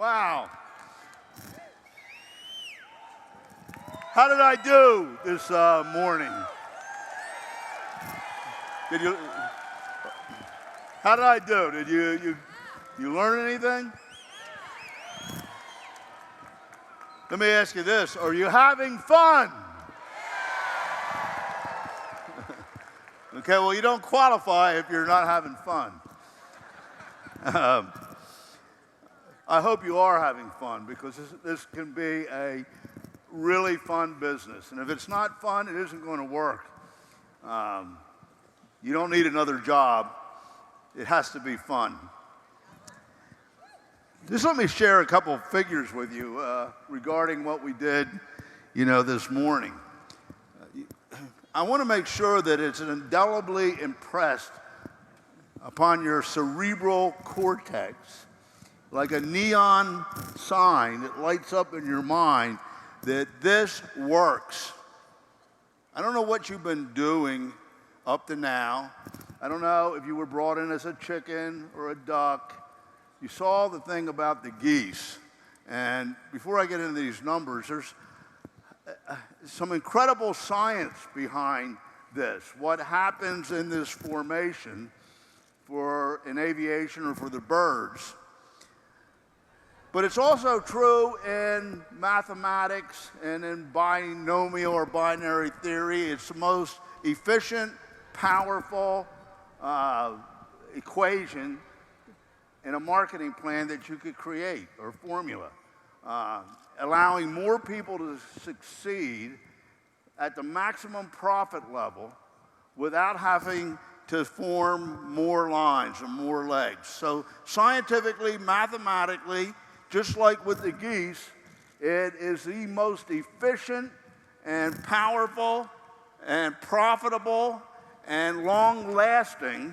Wow. How did I do this morning? How did I do? Did you learn anything? Let me ask you this. Are you having fun? Okay, well, you don't qualify if you're not having fun. I hope you are having fun, because this can be a really fun business. And if it's not fun, it isn't going to work. You don't need another job. It has to be fun. Just let me share a couple of figures with you regarding what we did, this morning. I want to make sure that it's indelibly impressed upon your cerebral cortex, like a neon sign that lights up in your mind, that this works. I don't know what you've been doing up to now. I don't know if you were brought in as a chicken or a duck. You saw the thing about the geese. And before I get into these numbers, there's some incredible science behind this. What happens in this formation in aviation or for the birds. But it's also true in mathematics and in binomial or binary theory. It's the most efficient, powerful equation in a marketing plan that you could create, or formula, allowing more people to succeed at the maximum profit level without having to form more lines or more legs. So scientifically, mathematically, just like with the geese, it is the most efficient and powerful and profitable and long-lasting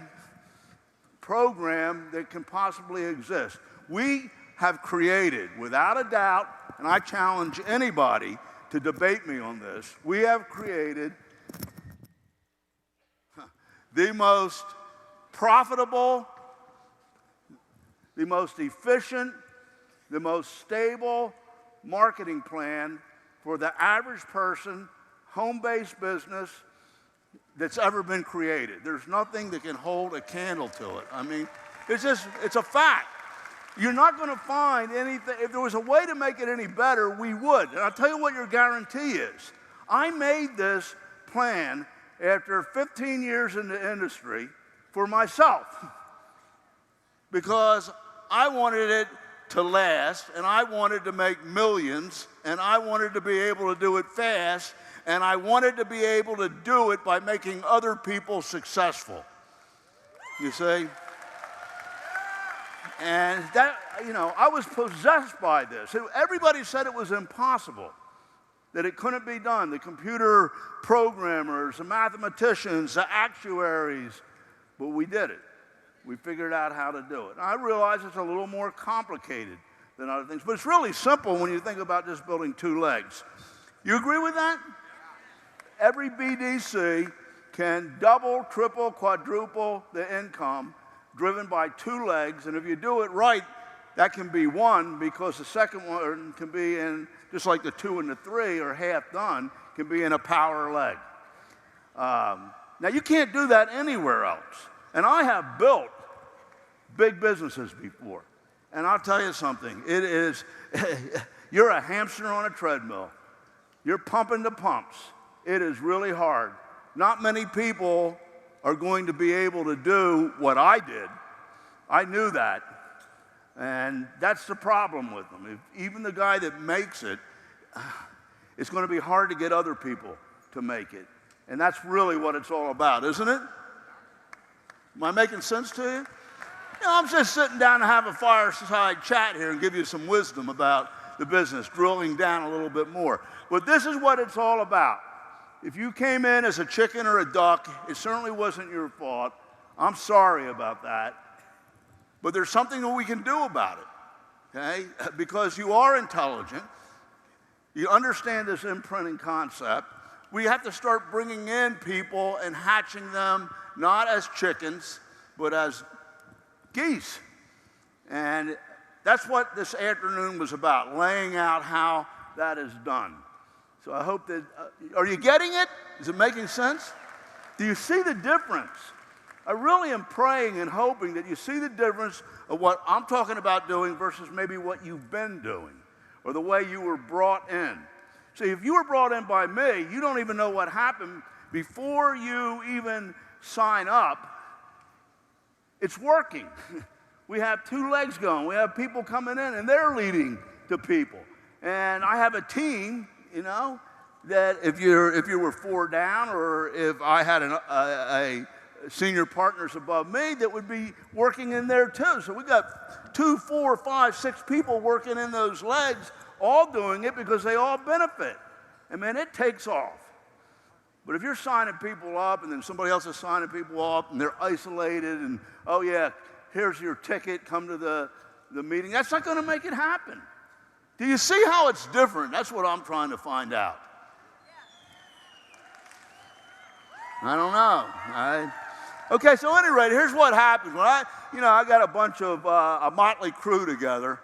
program that can possibly exist. We have created, without a doubt, and I challenge anybody to debate me on this, we have created the most profitable, the most efficient, the most stable marketing plan for the average person, home-based business that's ever been created. There's nothing that can hold a candle to it. I mean, it's a fact. You're not going to find anything. If there was a way to make it any better, we would. And I'll tell you what your guarantee is. I made this plan after 15 years in the industry for myself, because I wanted it to last, and I wanted to make millions, and I wanted to be able to do it fast, and I wanted to be able to do it by making other people successful. You see? And that, I was possessed by this. Everybody said it was impossible, that it couldn't be done. The computer programmers, the mathematicians, the actuaries, but we did it. We figured out how to do it. And I realize it's a little more complicated than other things, but it's really simple when you think about just building two legs. You agree with that? Every BDC can double, triple, quadruple the income driven by two legs, and if you do it right, that can be one, because the second one can be in, just like the 2 and the 3 are half done, can be in a power leg. Now, you can't do that anywhere else. And I have built big businesses before. And I'll tell you something, it is, you're a hamster on a treadmill. You're pumping the pumps. It is really hard. Not many people are going to be able to do what I did. I knew that. And that's the problem with them. Even the guy that makes it, it's going to be hard to get other people to make it. And that's really what it's all about, isn't it? Am I making sense to you? I'm just sitting down to have a fireside chat here and give you some wisdom about the business, drilling down a little bit more. But this is what it's all about. If you came in as a chicken or a duck, it certainly wasn't your fault. I'm sorry about that. But there's something that we can do about it, okay? Because you are intelligent. You understand this imprinting concept. We have to start bringing in people and hatching them not as chickens, but as geese. And that's what this afternoon was about, laying out how that is done. So I hope that, are you getting it? Is it making sense? Do you see the difference? I really am praying and hoping that you see the difference of what I'm talking about doing versus maybe what you've been doing or the way you were brought in. See, if you were brought in by me, you don't even know what happened before you even sign up. It's working. We have two legs going. We have people coming in, and they're leading to people. And I have a team, you know, that if you were 4 down, or if I had a senior partners above me that would be working in there too. So we got 2, 4, 5, 6 people working in those legs, all doing it because they all benefit. And man, it takes off. But if you're signing people up and then somebody else is signing people up and they're isolated and, oh yeah, here's your ticket, come to the meeting, that's not going to make it happen. Do you see how it's different? That's what I'm trying to find out. I don't know. Okay, so at any rate, here's what happened. When I got a bunch of a motley crew together,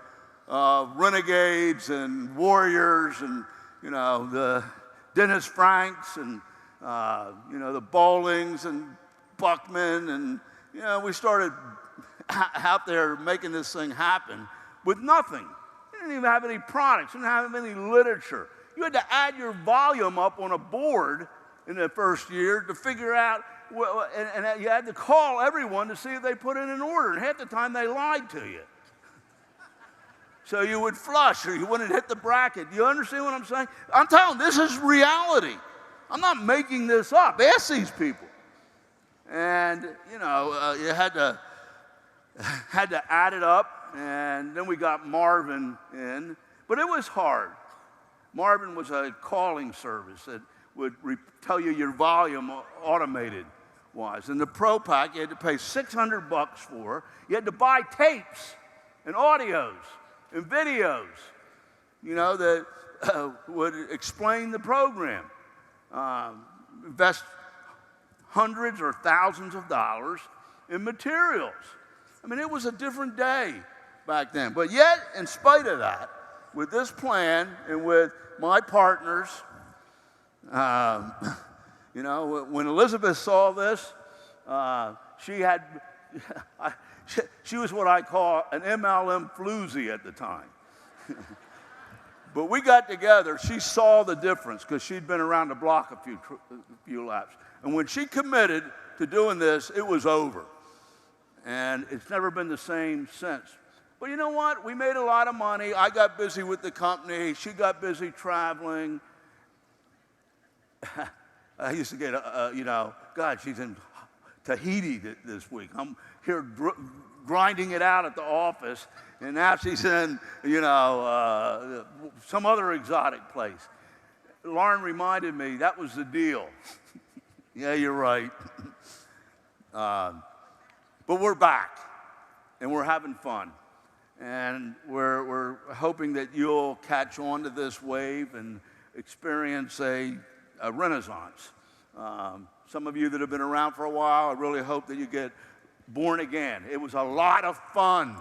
renegades and warriors and, the Dennis Franks and, the Bowlings and Buckman. And, we started out there making this thing happen with nothing. You didn't even have any products. You didn't have any literature. You had to add your volume up on a board in the first year to figure out, and you had to call everyone to see if they put in an order. And half the time they lied to you. So you would flush or you wouldn't hit the bracket. Do you understand what I'm saying? I'm telling you, this is reality. I'm not making this up. Ask these people. And, you had to add it up. And then we got Marvin in. But it was hard. Marvin was a calling service that would tell you your volume automated-wise. And the Pro Pack you had to pay $600 for. You had to buy tapes and audios and videos, that would explain the program. Invest hundreds or thousands of dollars in materials. I mean, it was a different day back then. But yet, in spite of that, with this plan and with my partners, when Elizabeth saw this, she was what I call an MLM floozy at the time. But we got together. She saw the difference because she'd been around the block a few laps. And when she committed to doing this, it was over. And it's never been the same since. But you know what? We made a lot of money. I got busy with the company. She got busy traveling. I used to get, God, she's in Tahiti this week. I'm here grinding it out at the office, and now she's in, some other exotic place. Lauren reminded me that was the deal. Yeah, you're right. But we're back, and we're having fun. And we're hoping that you'll catch on to this wave and experience a renaissance. Some of you that have been around for a while, I really hope that you get born again. It was a lot of fun.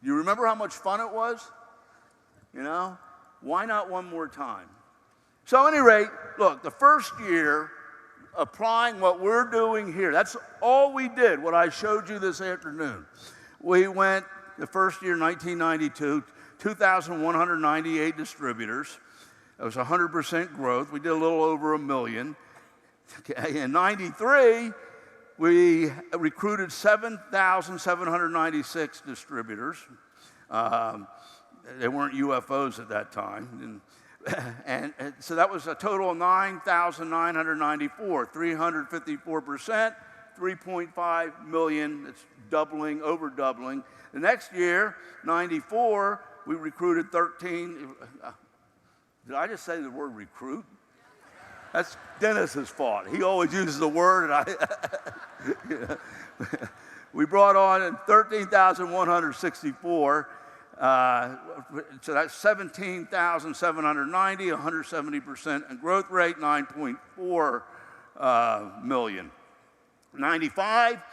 You remember how much fun it was? Why not one more time? So at any rate, look, the first year, applying what we're doing here, that's all we did, what I showed you this afternoon. We went, the first year, 1992, 2,198 distributors. It was 100% growth. We did a little over 1 million. Okay. In 93, we recruited 7,796 distributors. They weren't UFOs at that time. And so that was a total of 9,994, 354%, 3.5 million. It's doubling, over doubling. The next year, 94, we recruited 13. Did I just say the word recruit? That's Dennis's fault. He always uses the word, and we brought on 13,164. So that's 17,790, 170% in growth rate, 9.4 million. 95,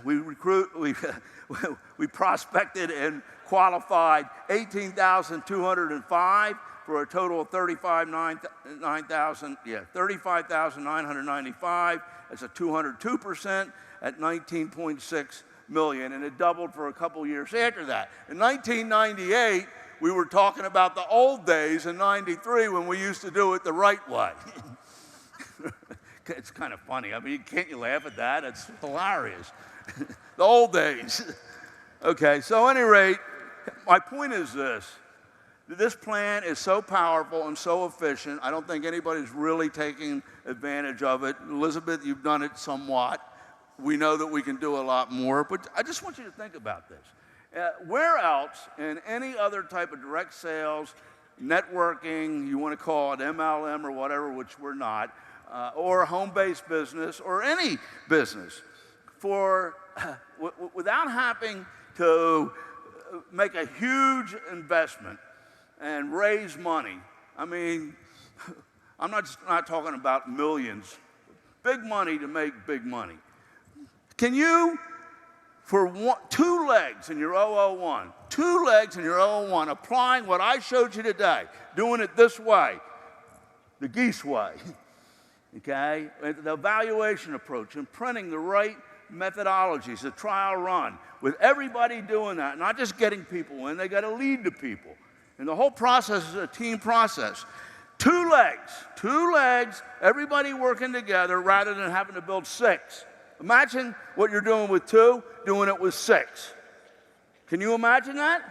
we prospected and qualified 18,205 for a total of 35,995. That's a 202% at 19.6 million, and it doubled for a couple years after that. In 1998, we were talking about the old days in 93 when we used to do it the right way. It's kind of funny. I mean, can't you laugh at that? It's hilarious. The old days. Okay, so at any rate, my point is this. This plan is so powerful and so efficient, I don't think anybody's really taking advantage of it. Elizabeth, you've done it somewhat. We know that we can do a lot more, but I just want you to think about this. Where else in any other type of direct sales, networking, you want to call it MLM or whatever, which we're not, or home-based business or any business, without having to make a huge investment and raise money. I mean, I'm not talking about millions. Big money to make big money. Can you, for two legs in your 001, applying what I showed you today, doing it this way, the geese way, okay? The evaluation approach and printing the right methodologies, the trial run, with everybody doing that, not just getting people in, they got to lead the people. And the whole process is a team process. Two legs, everybody working together rather than having to build six. Imagine what you're doing with two, doing it with six. Can you imagine that?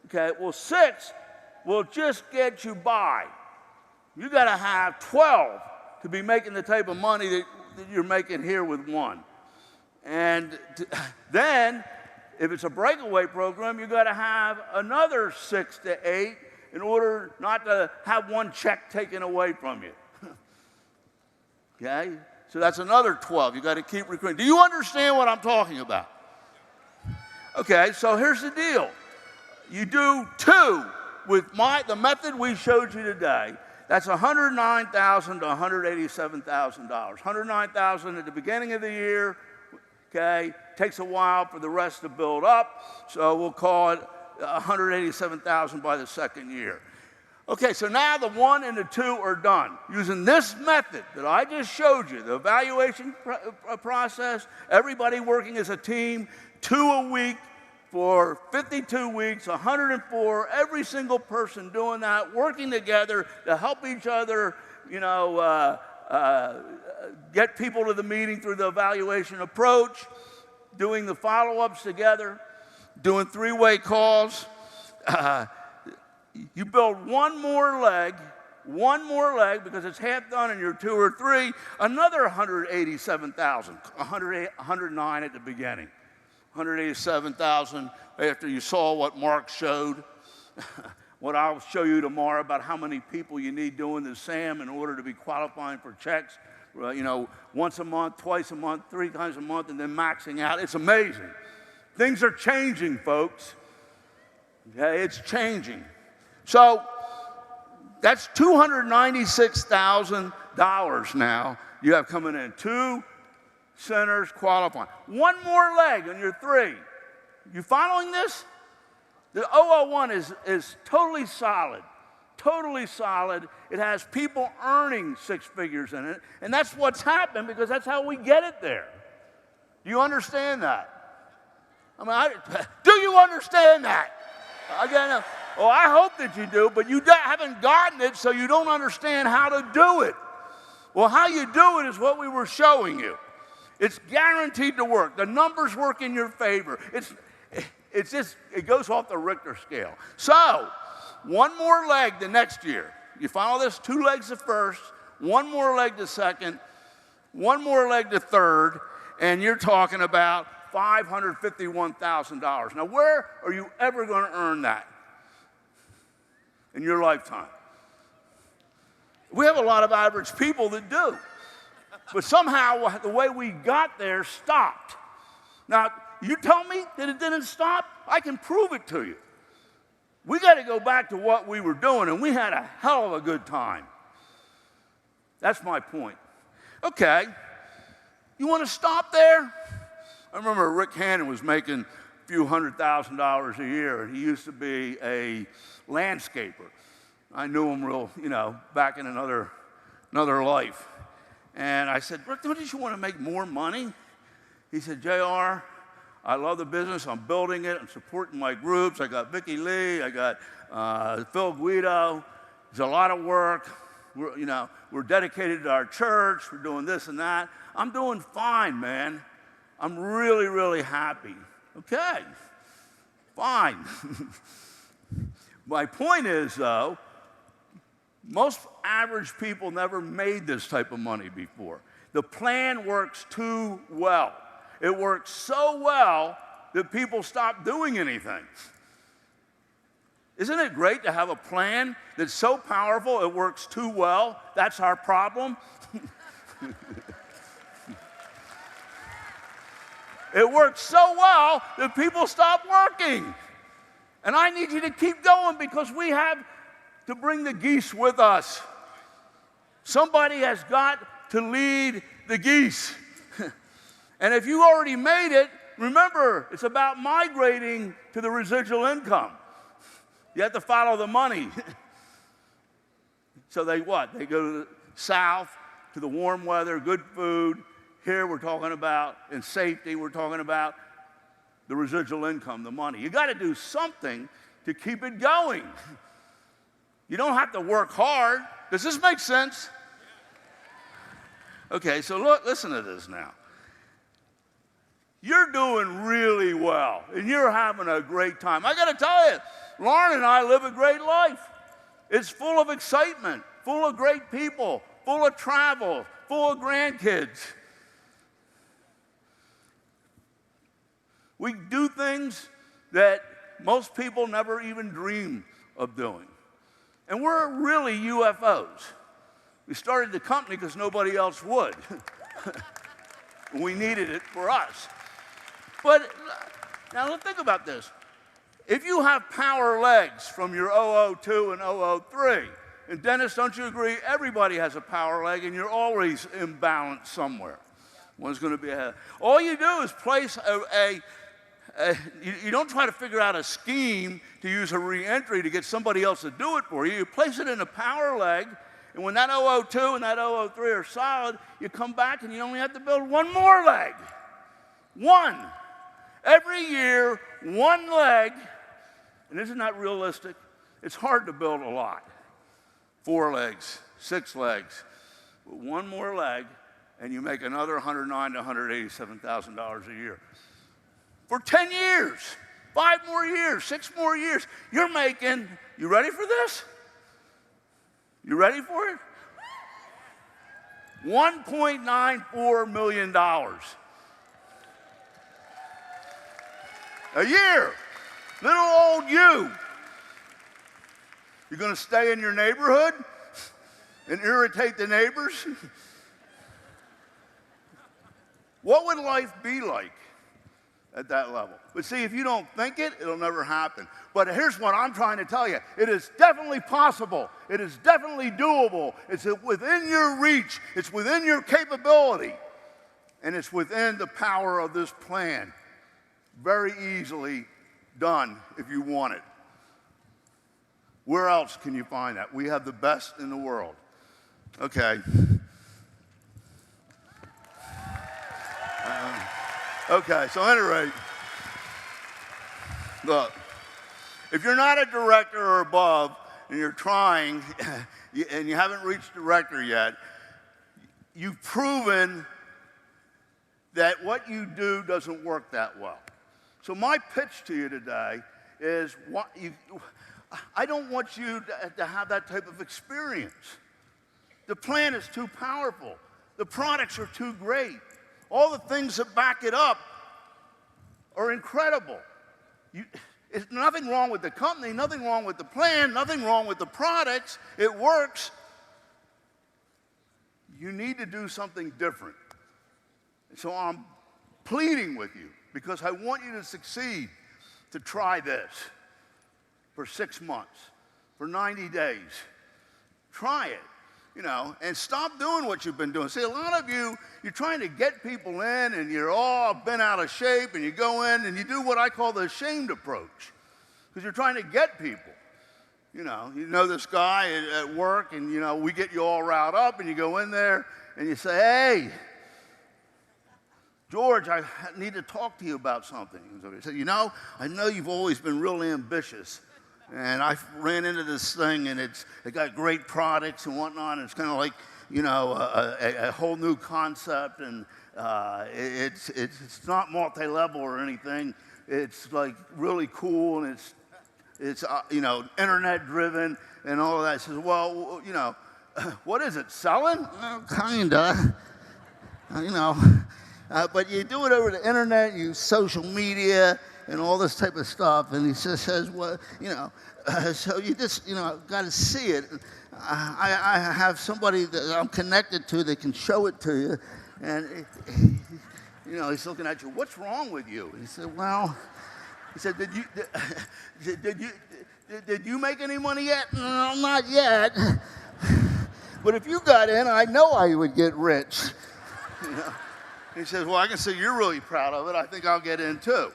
Okay, well, six will just get you by. You got to have 12 to be making the type of money that you're making here with one. And then, if it's a breakaway program, you got to have another 6 to 8 in order not to have one check taken away from you. Okay? So that's another 12. You got to keep recruiting. Do you understand what I'm talking about? Okay, so here's the deal. You do two with the method we showed you today. That's $109,000 to $187,000. $109,000 at the beginning of the year. Okay, takes a while for the rest to build up, so we'll call it $187,000 by the second year. Okay, so now the 1 and the 2 are done. Using this method that I just showed you, the evaluation process, everybody working as a team, 2 a week for 52 weeks, 104, every single person doing that, working together to help each other, get people to the meeting through the evaluation approach, doing the follow-ups together, doing 3-way calls. You build one more leg because it's half done in your 2 or 3, another 187,000, 109 at the beginning, 187,000 after you saw what Mark showed. What I'll show you tomorrow about how many people you need doing the SAM in order to be qualifying for checks, once a month, twice a month, 3 times a month, and then maxing out. It's amazing. Things are changing, folks. Okay, it's changing. So that's $296,000 now you have coming in. 2 centers qualifying. One more leg on your 3. You following this? The 001 is totally solid. Totally solid. It has people earning 6 figures in it. And that's what's happened because that's how we get it there. Do you understand that? Do you understand that? Again, well, I hope that you do, but you haven't gotten it, so you don't understand how to do it. Well, how you do it is what we were showing you. It's guaranteed to work. The numbers work in your favor. It goes off the Richter scale. So, one more leg the next year. You follow this? 2 legs the first, 1 more leg the second, 1 more leg the third, and you're talking about $551,000. Now, where are you ever going to earn that in your lifetime? We have a lot of average people that do. But somehow, the way we got there stopped. Now, you tell me that it didn't stop, I can prove it to you. We got to go back to what we were doing, and we had a hell of a good time. That's my point. Okay, you want to stop there? I remember Rick Hannon was making a few $100,000 a year, and he used to be a landscaper. I knew him real, back in another life. And I said, Rick, don't you want to make more money? He said, JR, I love the business. I'm building it. I'm supporting my groups. I got Vicki Lee. I got Phil Guido. It's a lot of work. We're dedicated to our church. We're doing this and that. I'm doing fine, man. I'm really, really happy. Okay, fine. My point is, though, most average people never made this type of money before. The plan works too well. It works so well that people stop doing anything. Isn't it great to have a plan that's so powerful it works too well? That's our problem. It works so well that people stop working. And I need you to keep going because we have to bring the geese with us. Somebody has got to lead the geese. And if you already made it, remember, it's about migrating to the residual income. You have to follow the money. So they what? They go to the south, to the warm weather, good food. Here we're talking about, in safety, we're talking about the residual income, the money. You got to do something to keep it going. You don't have to work hard. Does this make sense? Okay, so listen to this now. You're doing really well, and you're having a great time. I got to tell you, Lauren and I live a great life. It's full of excitement, full of great people, full of travel, full of grandkids. We do things that most people never even dream of doing. And we're really UFOs. We started the company because nobody else would. We needed it for us. But now let's think about this. If you have power legs from your 002 and 003, and Dennis, don't you agree? Everybody has a power leg, and you're always imbalanced somewhere. One's going to be ahead. All you do is place you don't try to figure out a scheme to use a re-entry to get somebody else to do it for you. You place it in a power leg, and when that 002 and that 003 are solid, you come back and you only have to build one more leg. One. Every year, one leg. And isn't that realistic? It's hard to build a lot. 4 legs, 6 legs. But one more leg, and you make another $109,000 to $187,000 a year. For 10 years, 5 more years, 6 more years, you're making, you ready for this? You ready for it? $1.94 million a year. Little old you. You're going to stay in your neighborhood and irritate the neighbors? What would life be like at that level? But see, if you don't think it, it'll never happen. But here's what I'm trying to tell you. It is definitely possible. It is definitely doable. It's within your reach. It's within your capability. And it's within the power of this plan. Very easily done if you want it. Where else can you find that? We have the best in the world. Okay. Okay, so at any rate, look, if you're not a director or above and you're trying and you haven't reached director yet, you've proven that what you do doesn't work that well. So my pitch to you today is I don't want you to have that type of experience. The plan is too powerful. The products are too great. All the things that back it up are incredible. There's nothing wrong with the company, nothing wrong with the plan, nothing wrong with the products. It works. You need to do something different. So I'm pleading with you because I want you to succeed to try this for 6 months, for 90 days. Try it. and stop doing what you've been doing. See, a lot of you, you're trying to get people in, and you're all bent out of shape, and you go in and you do what I call the ashamed approach, because you're trying to get people. You know this guy at work, and, we get you all riled up, and you go in there, and you say, hey, George, I need to talk to you about something. So he said, I know you've always been really ambitious, and I ran into this thing, and it got great products and whatnot, and it's kind of like, a whole new concept, and it's not multi-level or anything. It's like really cool, and it's internet driven and all of that. He says, well, what is it, selling? Well, kinda, but you do it over the internet, you use social media and all this type of stuff. And he says, well, so you just, got to see it. I have somebody that I'm connected to that can show it to you. And, he's looking at you, what's wrong with you? He said, well, did you make any money yet? No, not yet. But if you got in, I know I would get rich. He says, well, I can see you're really proud of it. I think I'll get in too.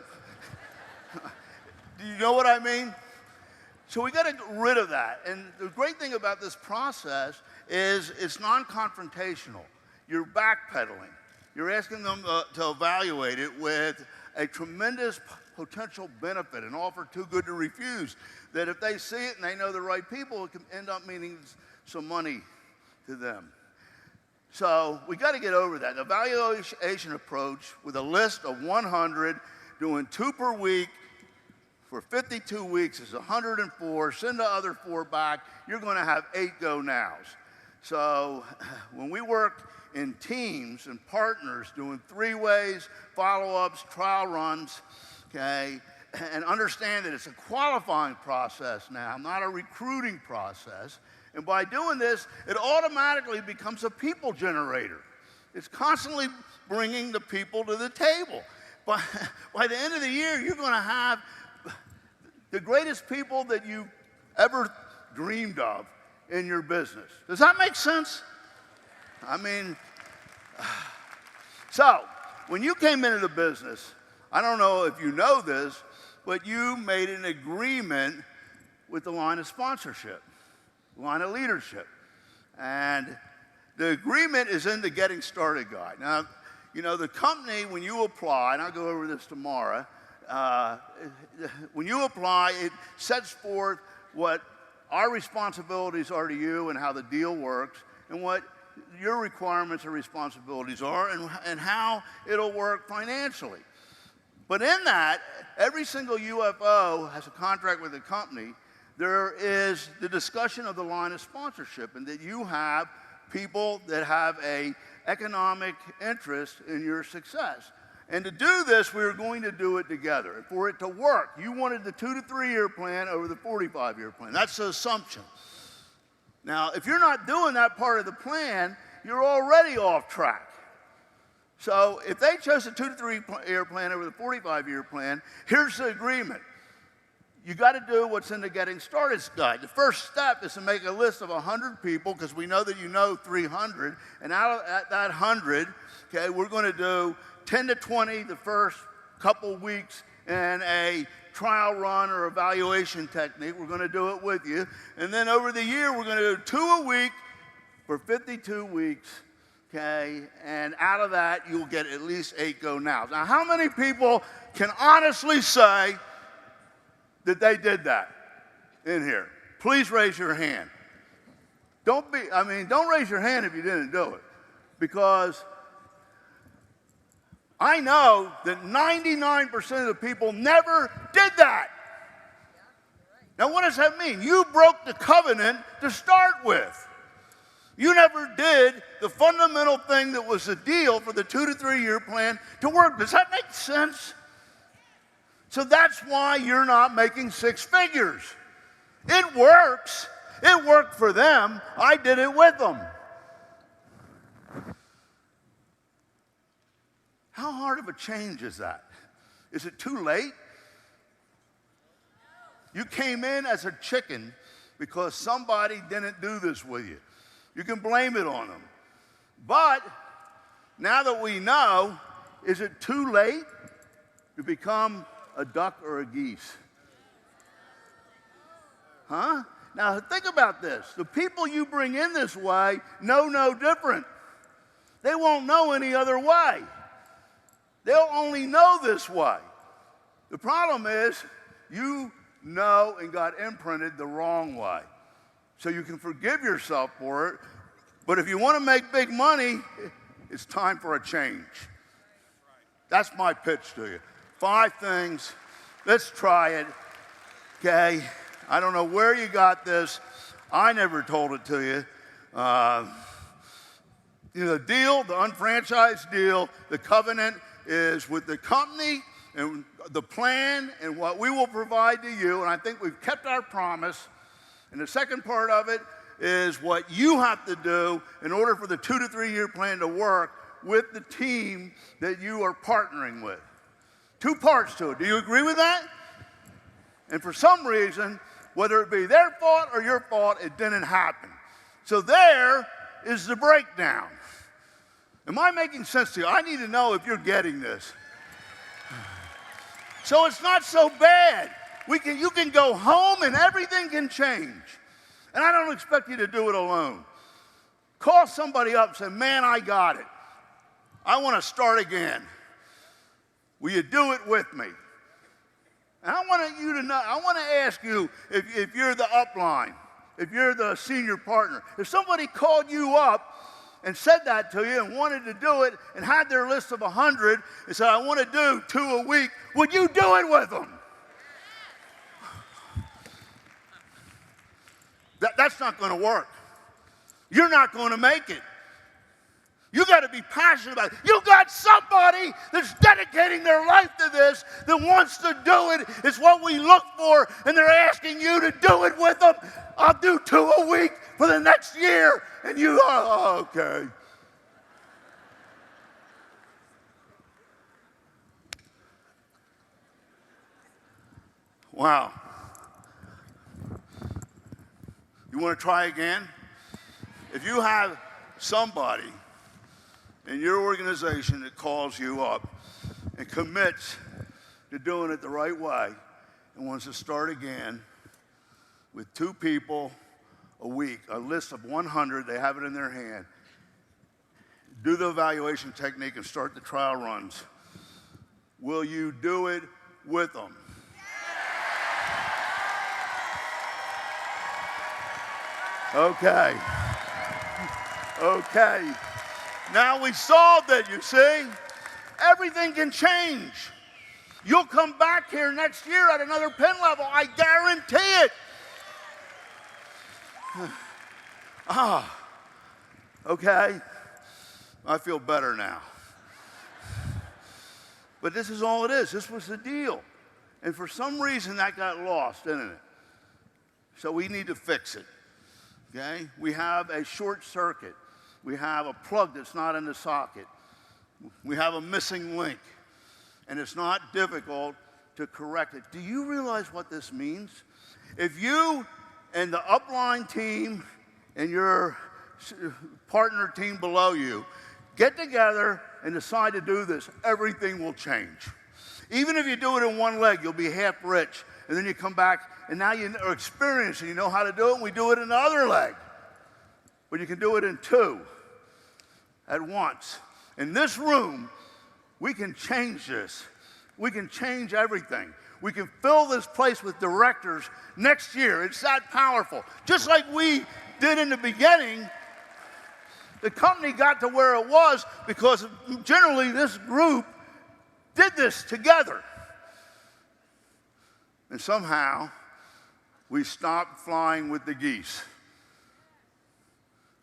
Do you know what I mean? So we got to get rid of that. And the great thing about this process is it's non-confrontational. You're backpedaling. You're asking them to evaluate it with a tremendous potential benefit, an offer too good to refuse, that if they see it and they know the right people, it can end up meaning some money to them. So we got to get over that. The evaluation approach with a list of 100, doing 2 per week for 52 weeks is 104. Send the other 4 back. You're going to have 8 go-nows. So when we work in teams and partners doing 3-ways, follow-ups, trial runs, okay, and understand that it's a qualifying process now, not a recruiting process. And by doing this, it automatically becomes a people generator. It's constantly bringing the people to the table. By the end of the year, you're going to have the greatest people that you ever dreamed of in your business. Does that make sense? I mean, so when you came into the business, I don't know if you know this, but you made an agreement with the line of sponsorship, line of leadership. And the agreement is in the Getting Started Guide. Now, the company, when you apply, and I'll go over this tomorrow, when you apply, it sets forth what our responsibilities are to you and how the deal works, and what your requirements and responsibilities are, and how it'll work financially. But in that, every single UFO has a contract with the company. There is the discussion of the line of sponsorship, and that you have people that have an economic interest in your success. And to do this, we were going to do it together. And for it to work, you wanted the 2 to 3 year plan over the 45-year plan. That's the assumption. Now, if you're not doing that part of the plan, you're already off track. So if they chose a 2 to 3 year plan over the 45-year plan, here's the agreement. You got to do what's in the Getting Started Guide. The first step is to make a list of 100 people, because we know that 300. And out of that 100, okay, we're going to do 10 to 20 the first couple weeks in a trial run or evaluation technique. We're going to do it with you. And then over the year, we're going to do 2 a week for 52 weeks. Okay, and out of that, you'll get at least 8 go-nows. Now, how many people can honestly say that they did that in here? Please raise your hand. Don't raise your hand if you didn't do it, because I know that 99% of the people never did that. Now, what does that mean? You broke the covenant to start with. You never did the fundamental thing that was the deal for the 2 to 3 year plan to work. Does that make sense? So that's why you're not making 6 figures. It works. It worked for them. I did it with them. How hard of a change is that? Is it too late? You came in as a chicken because somebody didn't do this with you. You can blame it on them. But now that we know, is it too late to become a duck or a geese? Huh? Now think about this. The people you bring in this way know no different. They won't know any other way. They'll only know this way. The problem is you know and got imprinted the wrong way. So you can forgive yourself for it, but if you want to make big money, it's time for a change. That's my pitch to you. 5 things. Let's try it. Okay? I don't know where you got this. I never told it to you. The deal, the unfranchised deal, the covenant is with the company and the plan and what we will provide to you. And I think we've kept our promise. And the second part of it is what you have to do in order for the 2 to 3 year plan to work with the team that you are partnering with. 2 parts to it. Do you agree with that? And for some reason, whether it be their fault or your fault, it didn't happen. So there is the breakdown. Am I making sense to you? I need to know if you're getting this. So it's not so bad. You can go home and everything can change. And I don't expect you to do it alone. Call somebody up and say, man, I got it. I want to start again. Will you do it with me? And I want to ask you if you're the upline, if you're the senior partner, if somebody called you up and said that to you and wanted to do it and had their list of 100 and said, I want to do 2 a week, would you do it with them? That's not going to work. You're not going to make it. You got to be passionate about it. You got somebody that's dedicating their life to this that wants to do it. It's what we look for, and they're asking you to do it with them. I'll do 2 a week for the next year, and you are, okay. Wow. You want to try again? If you have somebody in your organization that calls you up and commits to doing it the right way and wants to start again with 2 people a week, a list of 100, they have it in their hand, do the evaluation technique and start the trial runs, will you do it with them? Okay. Okay. Now we solved it, you see. Everything can change. You'll come back here next year at another pen level. I guarantee it. Okay. I feel better now. But this is all it is. This was the deal. And for some reason that got lost, didn't it? So we need to fix it. Okay? We have a short circuit. We have a plug that's not in the socket. We have a missing link. And it's not difficult to correct it. Do you realize what this means? If you and the upline team and your partner team below you get together and decide to do this, everything will change. Even if you do it in one leg, you'll be half rich. And then you come back, and now you are experienced, and you know how to do it, and we do it in the other leg. But you can do it in 2 at once. In this room, we can change this. We can change everything. We can fill this place with directors next year. It's that powerful. Just like we did in the beginning, the company got to where it was because generally this group did this together. And somehow, we stopped flying with the geese.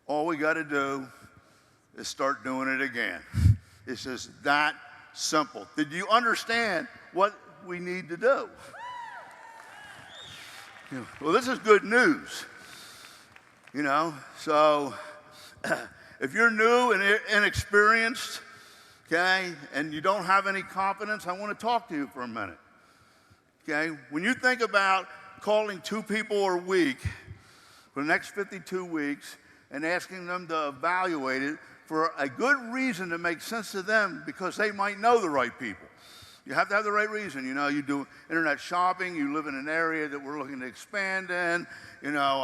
All we got to do is start doing it again. It's just that simple. Did you understand what we need to do? Well, this is good news. So if you're new and inexperienced, okay, and you don't have any confidence, I want to talk to you for a minute. Okay, when you think about calling 2 people a week for the next 52 weeks, and asking them to evaluate it for a good reason to make sense to them, because they might know the right people. You have to have the right reason. You know, you do internet shopping, you live in an area that we're looking to expand in. You know,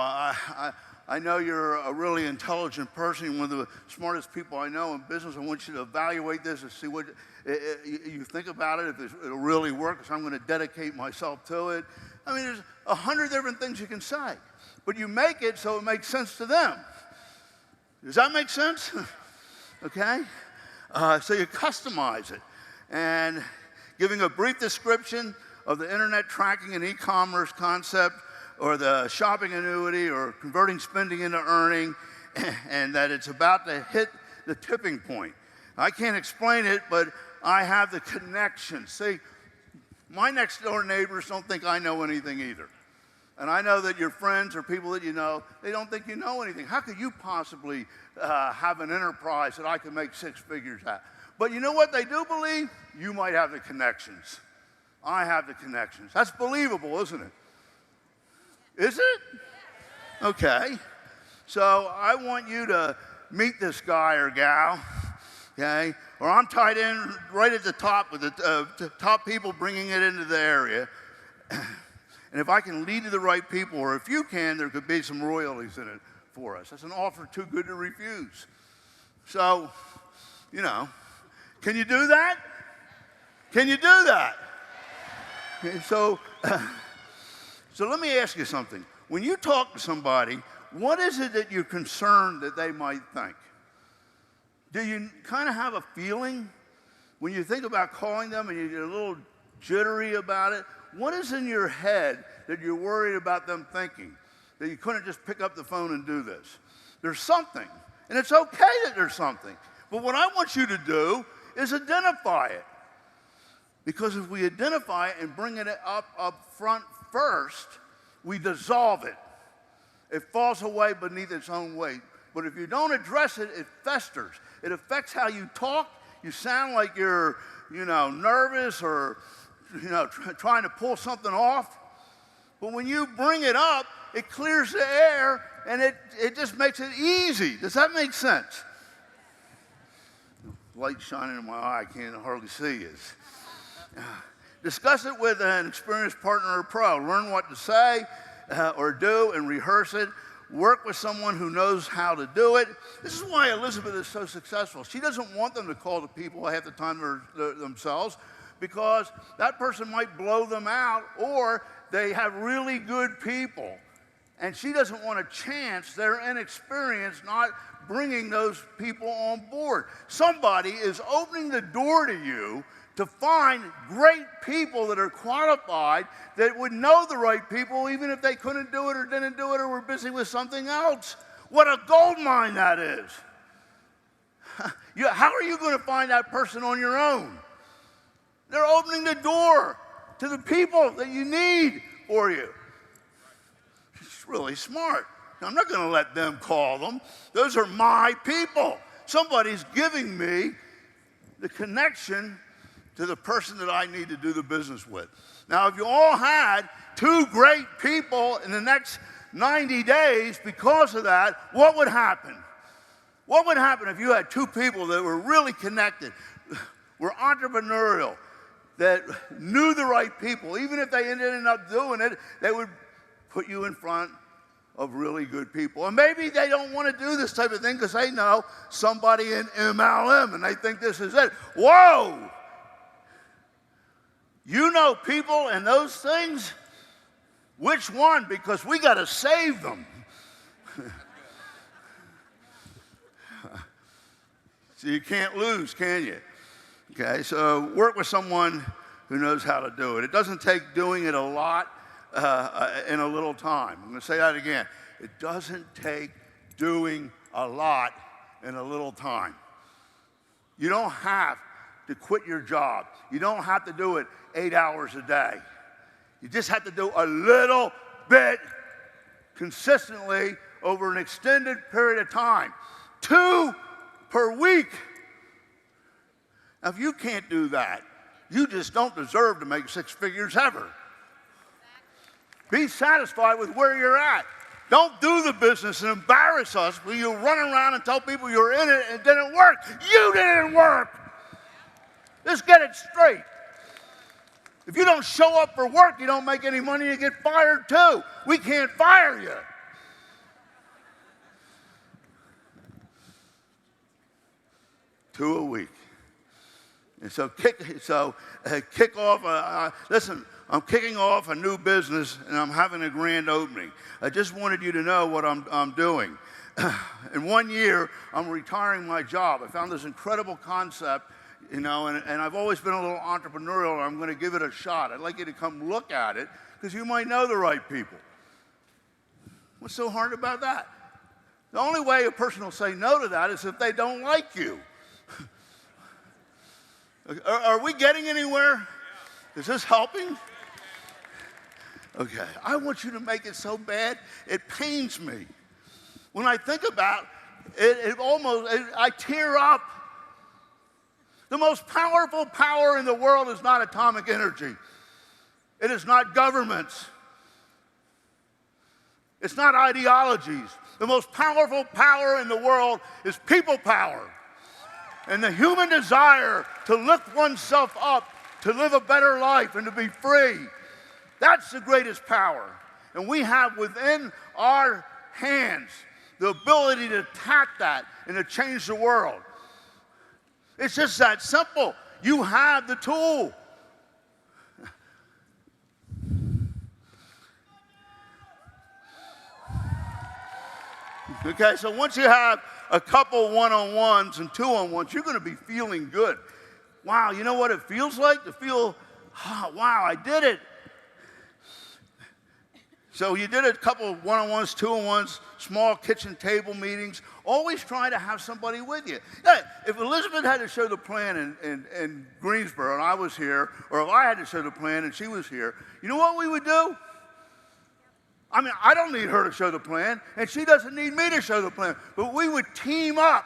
I know you're a really intelligent person. You're one of the smartest people I know in business. I want you to evaluate this and see what you think about it, if it'll really work, so I'm going to dedicate myself to it. I mean, there's 100 different things you can say, but you make it so it makes sense to them. Does that make sense? Okay? So you customize it, and giving a brief description of the internet tracking and e-commerce concept, or the shopping annuity, or converting spending into earning, and that it's about to hit the tipping point. I can't explain it, but I have the connection. See, my next door neighbors don't think I know anything either. And I know that your friends or people that you know, they don't think you know anything. How could you possibly have an enterprise that I can make 6 figures at? But you know what they do believe? You might have the connections. I have the connections. That's believable, isn't it? Is it? Okay. So I want you to meet this guy or gal, okay? Or I'm tied in right at the top with the top people bringing it into the area. And if I can lead to the right people, or if you can, there could be some royalties in it for us. That's an offer too good to refuse. So, you know, can you do that? Can you do that? Okay, so let me ask you something. When you talk to somebody, what is it that you're concerned that they might think? Do you kind of have a feeling when you think about calling them and you get a little jittery about it? What is in your head that you're worried about them thinking, that you couldn't just pick up the phone and do this? There's something, and it's okay that there's something. But what I want you to do is identify it. Because if we identify it and bring it up front first, we dissolve it. It falls away beneath its own weight. But if you don't address it, it festers. It affects how you talk. You sound like you're, nervous or, trying to pull something off. But when you bring it up, it clears the air, and it just makes it easy. Does that make sense? Light shining in my eye, I can't hardly see it. Discuss it with an experienced partner or pro. Learn what to say or do and rehearse it. Work with someone who knows how to do it. This is why Elizabeth is so successful. She doesn't want them to call the people half the time themselves, because that person might blow them out, or they have really good people. And she doesn't want to chance their inexperience not bringing those people on board. Somebody is opening the door to you to find great people that are qualified, that would know the right people even if they couldn't do it or didn't do it or were busy with something else. What a gold mine that is. How are you going to find that person on your own? They're opening the door to the people that you need for you. It's really smart. I'm not going to let them call them. Those are my people. Somebody's giving me the connection to the person that I need to do the business with. Now, if you all had 2 great people in the next 90 days because of that, what would happen? What would happen if you had 2 people that were really connected, were entrepreneurial, that knew the right people? Even if they ended up doing it, they would put you in front of really good people. And maybe they don't want to do this type of thing because they know somebody in MLM and they think this is it. Whoa! You know people and those things? Which one? Because we got to save them. So you can't lose, can you? Okay, so work with someone who knows how to do it. It doesn't take doing it a lot in a little time. I'm going to say that again. It doesn't take doing a lot in a little time. You don't have to quit your job. You don't have to do it 8 hours a day. You just have to do a little bit consistently over an extended period of time. 2 per week. Now, if you can't do that, you just don't deserve to make 6 figures ever. Be satisfied with where you're at. Don't do the business and embarrass us when you run around and tell people you're in it and it didn't work. You didn't work. Let's get it straight. If you don't show up for work, you don't make any money, you get fired too. We can't fire you. Two a week. And so kick off, listen, I'm kicking off a new business and I'm having a grand opening. I just wanted you to know what I'm doing. In 1 year, I'm retiring my job. I found this incredible concept, you know, and I've always been a little entrepreneurial, and I'm going to give it a shot. I'd like you to come look at it because you might know the right people. What's so hard about that? The only way a person will say no to that is if they don't like you. Are we getting anywhere? Is this helping? Okay, I want you to make it so bad, it pains me. When I think about it, I tear up. The most powerful power in the world is not atomic energy. It is not governments. It's not ideologies. The most powerful power in the world is people power. And the human desire to lift oneself up, to live a better life and to be free. That's the greatest power. And we have within our hands the ability to tap that and to change the world. It's just that simple. You have the tool. Okay, so once you have a couple one-on-ones and two-on-ones, you're going to be feeling good. Wow, you know what it feels like? To feel, oh, wow, I did it. So you did a couple of one-on-ones, two-on-ones, small kitchen table meetings. Always try to have somebody with you. Yeah, if Elizabeth had to show the plan in Greensboro and I was here, or if I had to show the plan and she was here, you know what we would do? I mean, I don't need her to show the plan, and she doesn't need me to show the plan, but we would team up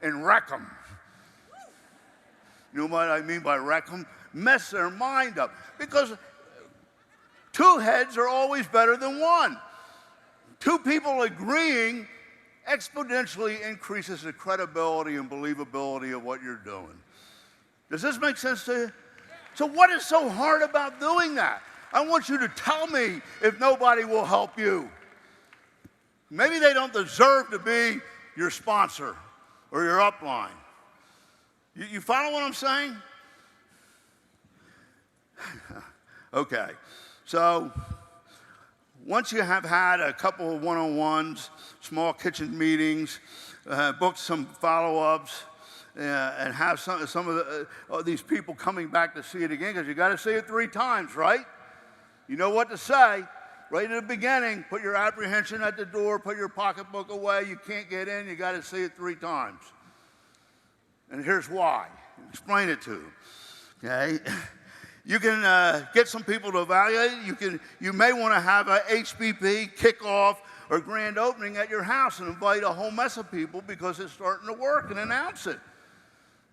and wreck them. You know what I mean by wreck them? Mess their mind up. Because two heads are always better than one. Two people agreeing exponentially increases the credibility and believability of what you're doing. Does this make sense to you? So what is so hard about doing that? I want you to tell me if nobody will help you. Maybe they don't deserve to be your sponsor or your upline. You follow what I'm saying? Okay. So once you have had a couple of one-on-ones, small kitchen meetings, book some follow-ups, and have some of these people coming back to see it again, because you got to see it 3 times, right? You know what to say right at the beginning. Put your apprehension at the door. Put your pocketbook away. You can't get in. You got to see it 3 times. And here's why. Explain it to them. Okay. You can get some people to evaluate it. You may want to have a HBP kickoff or grand opening at your house and invite a whole mess of people because it's starting to work, and announce it.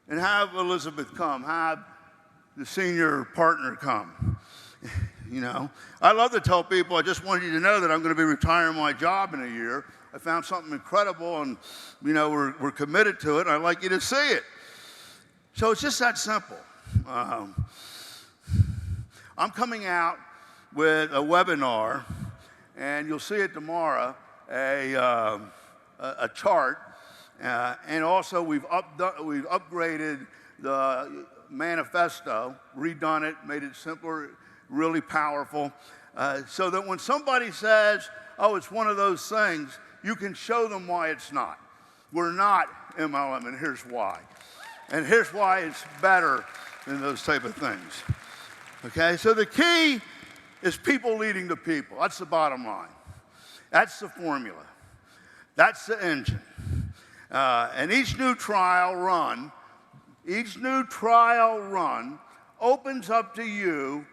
And have Elizabeth come. Have the senior partner come. You know, I love to tell people, I just want you to know that I'm going to be retiring my job in a year. I found something incredible, and, you know, we're committed to it. I'd like you to see it. So it's just that simple. I'm coming out with a webinar, and you'll see it tomorrow, a chart, and also we've upgraded the manifesto, redone it, made it simpler, really powerful, so that when somebody says, oh, it's one of those things, you can show them why it's not. We're not MLM, and here's why. And here's why it's better than those type of things. Okay, so the key is people leading the people. That's the bottom line. That's the formula. That's the engine. And each new trial run opens up to you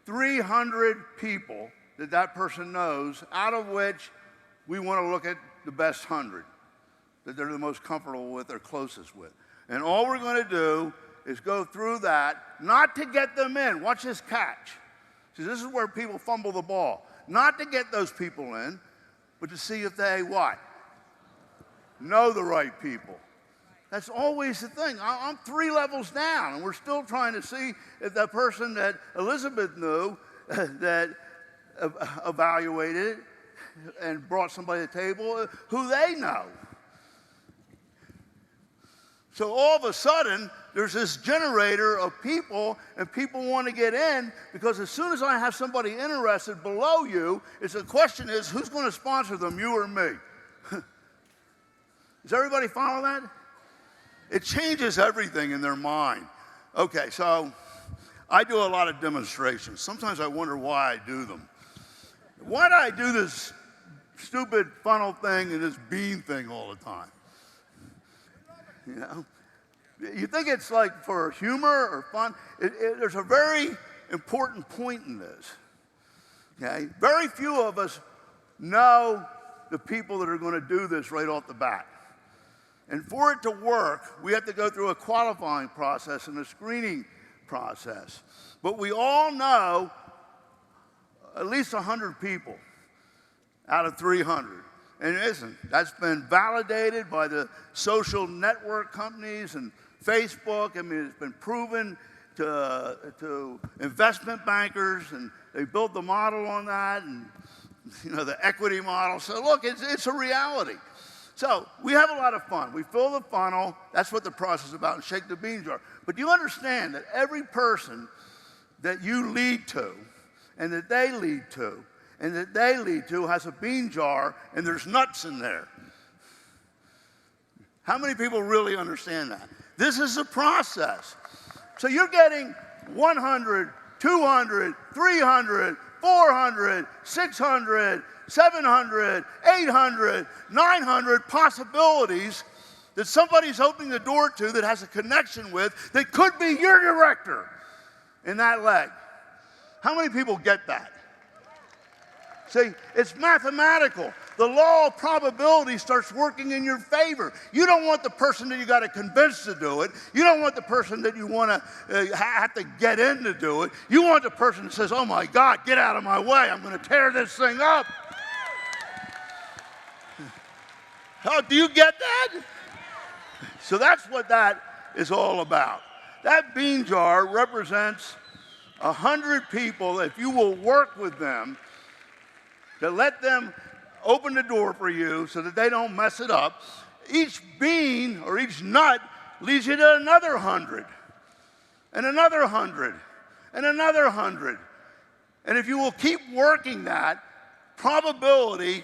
300 people that person knows, out of which we want to look at the best 100 that they're the most comfortable with or closest with. And all we're going to do is go through that, not to get them in. Watch this catch. See, this is where people fumble the ball. Not to get those people in, but to see if they what? Know the right people. That's always the thing. I'm 3 levels down, and we're still trying to see if that person that Elizabeth knew that evaluated and brought somebody to the table, who they know. So all of a sudden, there's this generator of people, and people want to get in, because as soon as I have somebody interested below you, the question is, who's going to sponsor them, you or me? Does everybody follow that? It changes everything in their mind. Okay, so I do a lot of demonstrations. Sometimes I wonder why I do them. Why do I do this stupid funnel thing and this bean thing all the time? You know? You think it's like for humor or fun? There's a very important point in this. Okay? Very few of us know the people that are going to do this right off the bat. And for it to work, we have to go through a qualifying process and a screening process. But we all know at least 100 people out of 300. And listen, that's been validated by the social network companies and Facebook. I mean, it's been proven to investment bankers, and they built the model on that, and the equity model. So look, it's a reality. So we have a lot of fun. We fill the funnel. That's what the process is about, and shake the bean jar. But do you understand that every person that you lead to, and that they lead to, and that they lead to has a bean jar, and there's nuts in there? How many people really understand that? This is a process. So you're getting 100, 200, 300, 400, 600, 700, 800, 900 possibilities that somebody's opening the door to, that has a connection with, that could be your director in that leg. How many people get that? See, it's mathematical. The law of probability starts working in your favor. You don't want the person that you got to convince to do it. You don't want the person that you want to have to get in to do it. You want the person that says, oh my God, get out of my way. I'm going to tear this thing up. Oh, do you get that? So that's what that is all about. That bean jar represents 100 people. If you will work with them, to let them open the door for you so that they don't mess it up, each bean or each nut leads you to another 100, and another 100, and another 100. And if you will keep working that, probability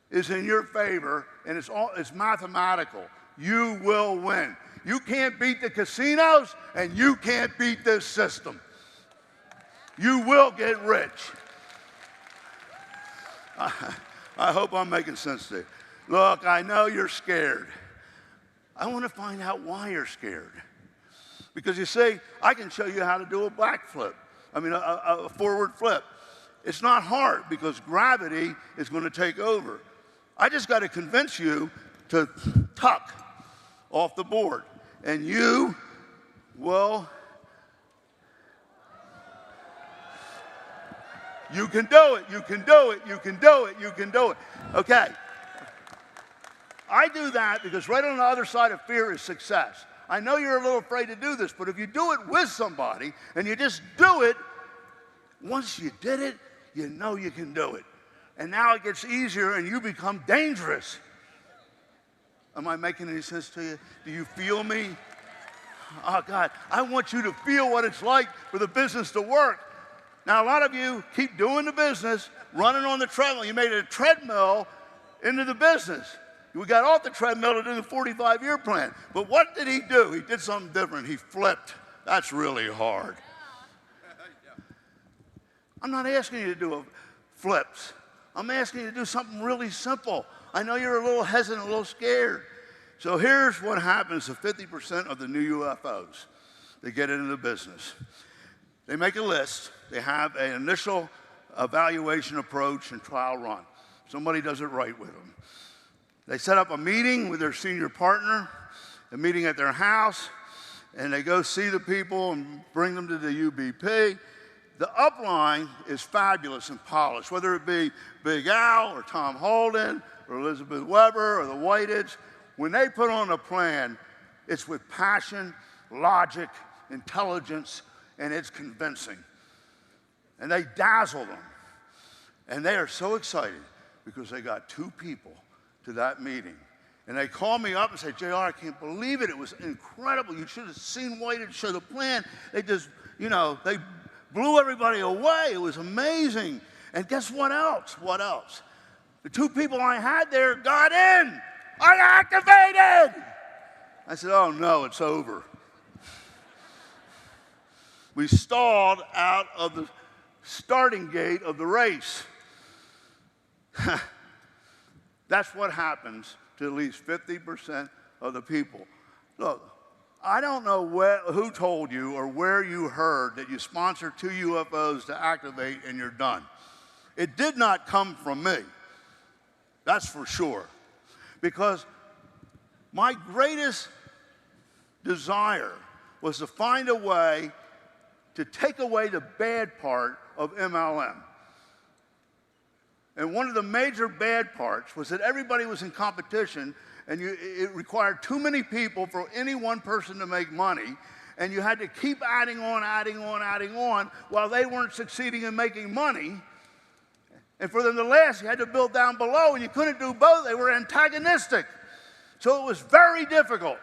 is in your favor, and it's mathematical. You will win. You can't beat the casinos, and you can't beat this system. You will get rich. I hope I'm making sense to you. Look, I know you're scared. I want to find out why you're scared. Because you see, I can show you how to do a backflip. A forward flip. It's not hard, because gravity is going to take over. I just got to convince you to tuck off the board. And you will. You can do it, you can do it, you can do it, you can do it. Okay. I do that because right on the other side of fear is success. I know you're a little afraid to do this, but if you do it with somebody and you just do it, once you did it, you know you can do it. And now it gets easier and you become dangerous. Am I making any sense to you? Do you feel me? Oh, God, I want you to feel what it's like for the business to work. Now, a lot of you keep doing the business, running on the treadmill. You made a treadmill into the business. We got off the treadmill to do the 45-year plan. But what did he do? He did something different. He flipped. That's really hard. I'm not asking you to do flips. I'm asking you to do something really simple. I know you're a little hesitant, a little scared. So here's what happens to 50% of the new UFOs. They get into the business. They make a list. They have an initial evaluation approach and trial run. Somebody does it right with them. They set up a meeting with their senior partner, a meeting at their house, and they go see the people and bring them to the UBP. The upline is fabulous and polished, whether it be Big Al or Tom Holden or Elizabeth Weber or the Whiteds. When they put on a plan, it's with passion, logic, intelligence, and it's convincing. And they dazzle them. And they are so excited because they got 2 people to that meeting. And they call me up and say, JR, I can't believe it. It was incredible. You should have seen Whited show the plan. They just, they blew everybody away. It was amazing. And guess what else? What else? The 2 people I had there got in. I activated. I said, oh, no, it's over. We stalled out of the starting gate of the race. That's what happens to at least 50% of the people. Look, I don't know who told you or where you heard that you sponsor 2 UFOs to activate and you're done. It did not come from me. That's for sure. Because my greatest desire was to find a way to take away the bad part of MLM. And one of the major bad parts was that everybody was in competition, and it required too many people for any one person to make money, and you had to keep adding on while they weren't succeeding in making money. And for them to last, you had to build down below, and you couldn't do both. They were antagonistic. So it was very difficult.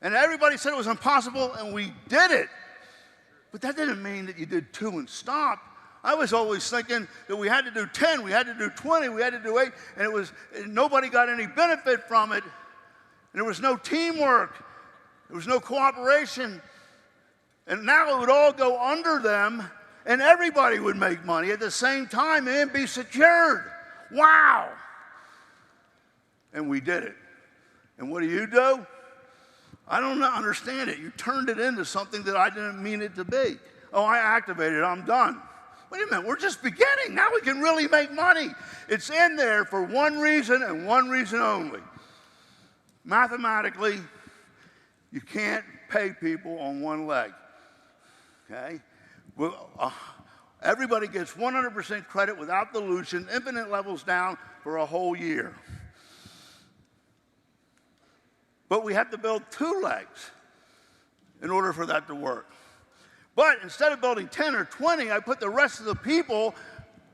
And everybody said it was impossible, and we did it. But that didn't mean that you did 2 and stopped. I was always thinking that we had to do 10, we had to do 20, we had to do 8, and nobody got any benefit from it. And there was no teamwork. There was no cooperation. And now it would all go under them, and everybody would make money at the same time and be secured. Wow. And we did it. And what do? I don't understand it. You turned it into something that I didn't mean it to be. Oh, I activated it. I'm done. Wait a minute. We're just beginning. Now we can really make money. It's in there for one reason and one reason only. Mathematically, you can't pay people on one leg. Okay? Well, everybody gets 100% credit without dilution, infinite levels down for a whole year. But we have to build 2 legs in order for that to work. But instead of building 10 or 20, I put the rest of the people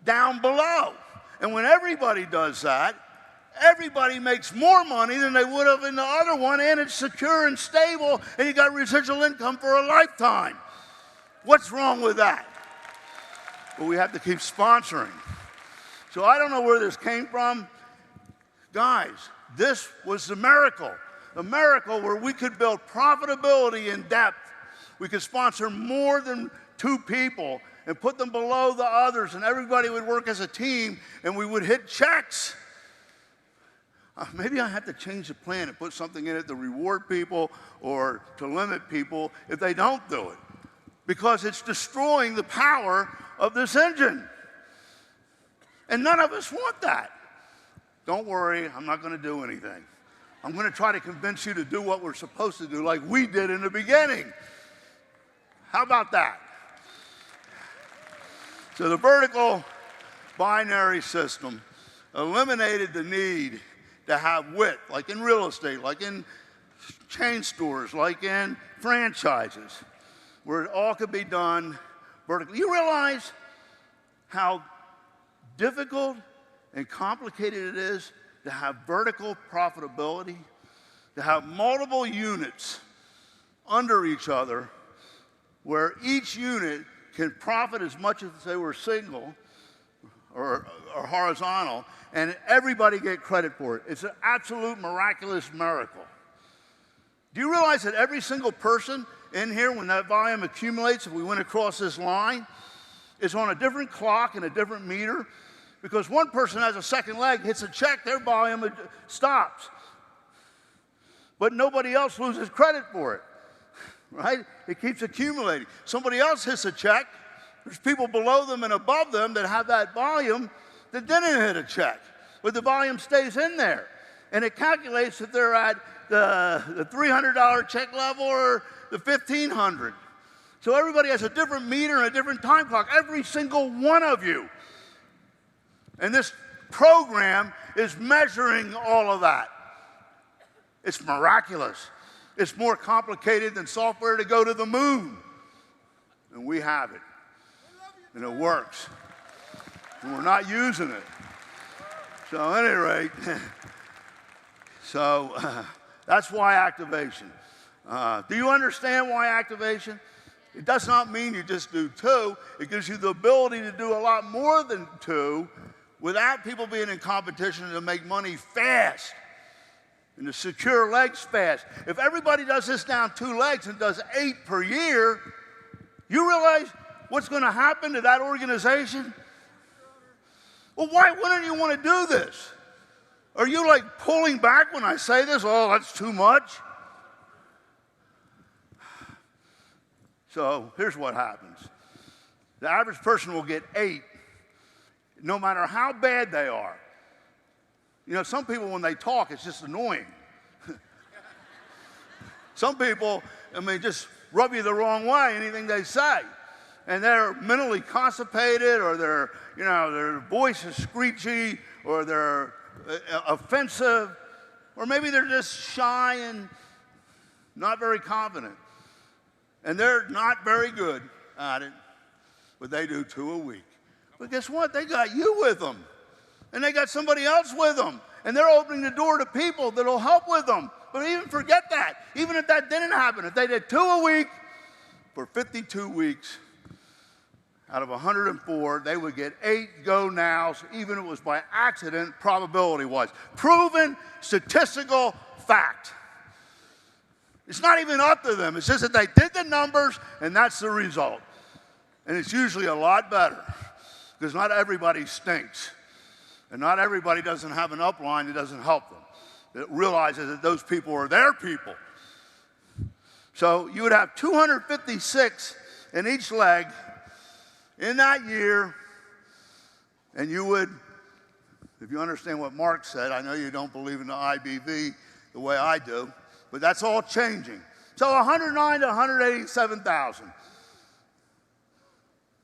down below. And when everybody does that, everybody makes more money than they would have in the other one, and it's secure and stable, and you got residual income for a lifetime. What's wrong with that? Well, we have to keep sponsoring. So I don't know where this came from. Guys, this was the miracle. The miracle where we could build profitability in depth. We could sponsor more than 2 people and put them below the others, and everybody would work as a team, and we would hit checks. Maybe I have to change the plan and put something in it to reward people or to limit people if they don't do it, because it's destroying the power of this engine. And none of us want that. Don't worry, I'm not going to do anything. I'm going to try to convince you to do what we're supposed to do like we did in the beginning. How about that? So the vertical binary system eliminated the need to have width, like in real estate, like in chain stores, like in franchises, where it all could be done vertically. You realize how difficult and complicated it is to have vertical profitability, to have multiple units under each other, where each unit can profit as much as if they were single or horizontal, and everybody get credit for it. It's an absolute miraculous miracle. Do you realize that every single person in here, when that volume accumulates, if we went across this line, is on a different clock and a different meter? Because one person has a second leg, hits a check, their volume stops. But nobody else loses credit for it, right? It keeps accumulating. Somebody else hits a check. There's people below them and above them that have that volume that didn't hit a check, but the volume stays in there. And it calculates if they're at the $300 check level or the $1,500. So everybody has a different meter and a different time clock, every single one of you. And this program is measuring all of that. It's miraculous. It's more complicated than software to go to the moon. And we have it. And it works. And we're not using it. So at any rate, that's why activation. Do you understand why activation? It does not mean you just do 2. It gives you the ability to do a lot more than 2 without people being in competition to make money fast and to secure legs fast. If everybody does this down 2 legs and does 8 per year, you realize what's going to happen to that organization? Well, why wouldn't you want to do this? Are you like pulling back when I say this? Oh, that's too much. So here's what happens. The average person will get 8, no matter how bad they are. You know, some people, when they talk, it's just annoying. Some people, just rub you the wrong way, anything they say. And they're mentally constipated, or their voice is screechy, or they're offensive, or maybe they're just shy and not very confident. And they're not very good at it, but they do 2 a week. But guess what? They got you with them. And they got somebody else with them. And they're opening the door to people that will help with them. But even forget that. Even if that didn't happen, if they did 2 a week for 52 weeks, out of 104, they would get 8 go-nows, even if it was by accident, probability-wise. Proven statistical fact. It's not even up to them. It's just that they did the numbers, and that's the result. And it's usually a lot better, because not everybody stinks. And not everybody doesn't have an upline that doesn't help them, that realizes that those people are their people. So you would have 256 in each leg in that year, and you would, if you understand what Mark said, I know you don't believe in the IBV the way I do, but that's all changing. So 109 to 187,000,